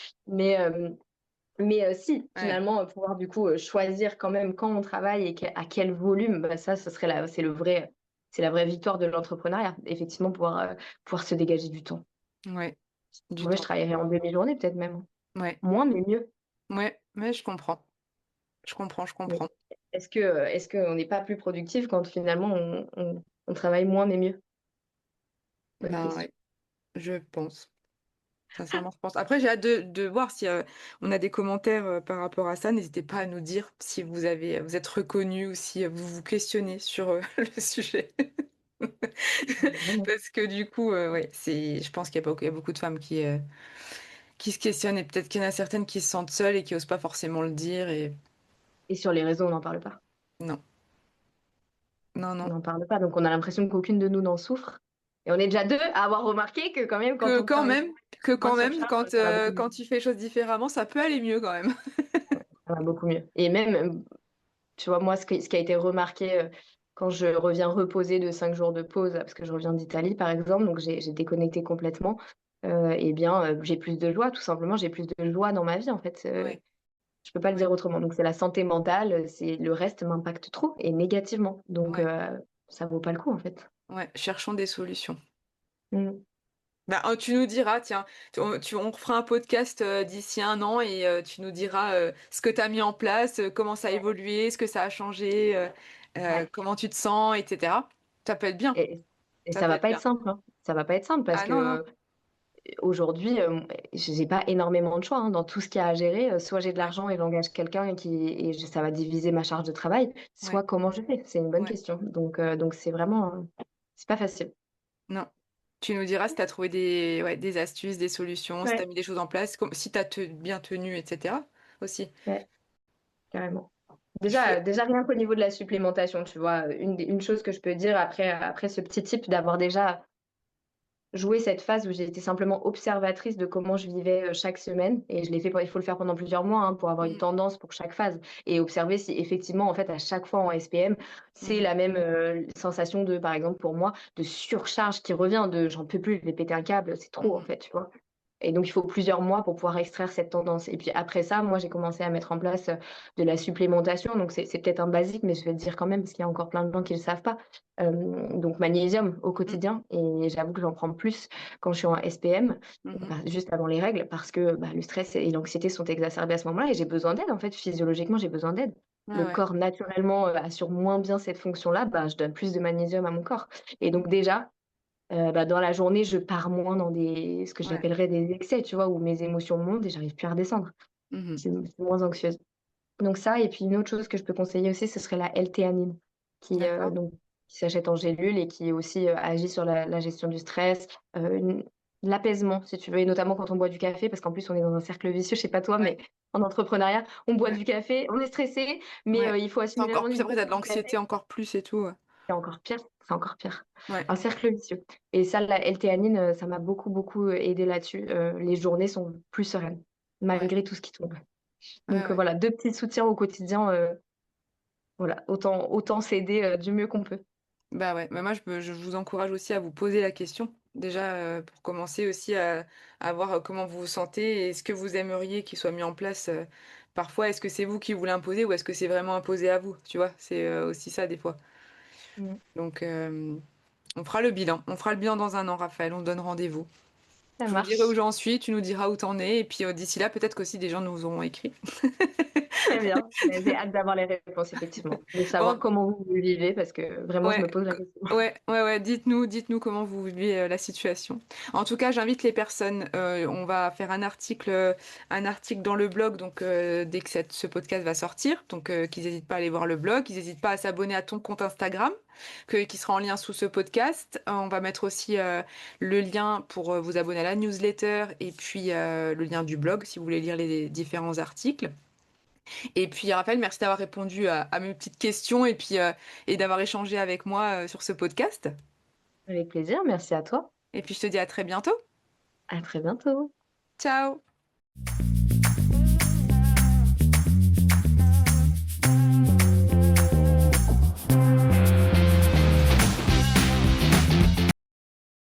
Mais si, Ouais. finalement, pouvoir du coup, choisir quand même quand on travaille et à quel volume, bah, ça ce serait c'est la vraie victoire de l'entrepreneuriat. Effectivement pouvoir se dégager du temps. Ouais. Du Moi je temps. travaillerais en demi-journée peut-être même. Ouais. Moins mais mieux. Ouais. Ouais, je comprends. Je comprends, je Mais comprends. est-ce qu'on n'est pas plus productif quand finalement on travaille moins mais mieux? Bonne Ben, question. ouais, je pense. Sincèrement, je pense. Après, j'ai hâte de voir si, on a des commentaires, par rapport à ça. N'hésitez pas à nous dire si vous êtes reconnus ou si, vous vous questionnez sur, le sujet. Vraiment. Parce que du coup, ouais, je pense qu'il y a beaucoup de femmes qui se questionnent et peut-être qu'il y en a certaines qui se sentent seules et qui osent pas forcément le dire et Et sur les réseaux, on n'en parle pas. non, non, On non. n'en parle pas, donc on a l'impression qu'aucune de nous n'en souffre et on est déjà 2 à avoir remarqué que quand même quand Que on quand travaille même que moins quand sur même charge, ça va beaucoup mieux. quand tu fais les choses différemment, ça peut aller mieux quand même. Ouais, ça va beaucoup mieux et même, tu vois, moi, ce qui a été remarqué, quand je reviens reposer de 5 jours de pause, parce que je reviens d'Italie, par exemple, donc j'ai déconnecté complètement, et bien, j'ai plus de joie, tout simplement. J'ai plus de joie dans ma vie, en fait, Ouais, je peux pas le ouais, dire autrement. Donc c'est la santé mentale, c'est le reste m'impacte trop et négativement. Donc ouais, ça vaut pas le coup, en fait. ouais, cherchons des solutions. Mmh. Bah, tu nous diras, tiens, on refera un podcast, d'ici 1 an et tu nous diras, ce que tu as mis en place, comment ça a Ouais, évolué, ce que ça a changé, ouais comment tu te sens et cetera. Ça peut être bien, et ça ça peut va être pas être bien. simple, hein. Ça va pas être simple parce Ah non, non, que, aujourd'hui, j'ai pas énormément de choix, hein, dans tout ce qu'il y a à gérer, soit j'ai de ouais, l'argent et j'engage quelqu'un ça va diviser ma charge de travail, ouais, soit comment je fais? C'est une bonne ouais, question. Donc c'est vraiment, c'est pas facile. non. Tu nous diras si tu as trouvé des astuces, des solutions, si tu as Ouais, mis des choses en place, si tu as bien tenu et cetera, aussi. ouais, carrément. Je Déjà rien qu'au niveau de la supplémentation, tu vois? Une chose que je peux dire après ce petit tip d'avoir déjà joué cette phase où j'ai été simplement observatrice de comment je vivais, chaque semaine et je l'ai fait il faut le faire pendant plusieurs mois, hein, pour avoir une mmh, tendance pour chaque phase et observer si effectivement, en fait, à chaque fois en SPM, c'est mmh, la même, sensation par exemple pour moi, de surcharge qui revient, de: «J'en peux plus, je vais péter un câble, c'est trop», en mmh, fait, tu vois? Et donc il faut plusieurs mois pour pouvoir extraire cette tendance et puis après ça, moi j'ai commencé à mettre en place, de la supplémentation donc c'est peut-être un basique mais je vais le dire quand même parce qu'il y a encore plein de gens qui le savent pas. Donc magnésium au Mmh. quotidien et j'avoue que j'en prends plus quand je suis en SPM, Mmh. bah, juste avant les règles parce que, bah, le stress et l'anxiété sont exacerbés à ce moment-là et j'ai besoin d'aide en fait, physiologiquement j'ai besoin d'aide. Ouais, Le ouais. corps naturellement, assure moins bien cette fonction-là, bah, je donne plus de magnésium à mon corps et donc déjà, bah, dans la journée, je pars moins dans des ce que Ouais. j'appellerais des excès, tu vois? Où mes émotions montent et j'arrive plus à redescendre. Mmh. Je suis moins anxieuse. Donc ça et puis une autre chose que je peux conseiller aussi, ce serait la L-théanine D'accord. donc qui s'achète en gélule et qui aussi, agit sur la gestion du stress, une l'apaisement si tu veux et notamment quand on boit du café parce qu'en plus on est dans un cercle vicieux, je sais pas toi, Ouais, mais en entrepreneuriat, on boit ouais, du café, on est stressé, mais ouais. il faut C'est assumer la encore journée, plus du après coup tu on as de prend du l'anxiété café. encore plus et tout, ouais. C'est encore pire, c'est encore pire. Ouais, Un cercle vicieux et ça, la L-théanine, ça m'a beaucoup, beaucoup, aidée là-dessus, les journées sont plus sereines, ouais, malgré tout ce qui tombe. ouais, Donc ouais. voilà, 2 petits soutiens au quotidien, voilà, autant s'aider, du mieux qu'on peut. Bah, ouais, bah, moi je vous encourage aussi à vous poser la question. Déjà, pour commencer aussi à voir, comment vous vous sentez et ce que vous aimeriez qu'il soit mis en place, parfois est-ce que c'est vous qui vous l'imposez ou est-ce que c'est vraiment imposé à vous? Tu vois? C'est, aussi ça des fois. Mmh. Donc on fera le bilan. On fera le bilan dans un an, Raphaël, on se donne rendez-vous. Ça Je vous dirai où marche. j'en suis, tu nous diras où tu es et puis, d'ici là, peut-être qu'aussi des gens nous auront écrit. Très bien, j'ai hâte d'avoir les réponses effectivement, de savoir Bon, comment vous le vivez parce que vraiment je ouais, me pose la question. ouais, ouais, ouais, dites-nous comment vous vivez, la situation. En tout cas, j'invite les personnes, on va faire un article dans le blog, donc dès que ce podcast va sortir, donc qu'ils n'hésitent pas à aller voir le blog, qu'ils n'hésitent pas à s'abonner à ton compte Instagram, qui sera en lien sous ce podcast. On va mettre aussi le lien pour vous abonner à la newsletter et puis le lien du blog si vous voulez lire les différents articles. Et puis Raphaël, merci d'avoir répondu à mes petites questions et puis et d'avoir échangé avec moi sur ce podcast. Avec plaisir, merci à toi. Et puis je te dis à très bientôt. À très bientôt. Ciao!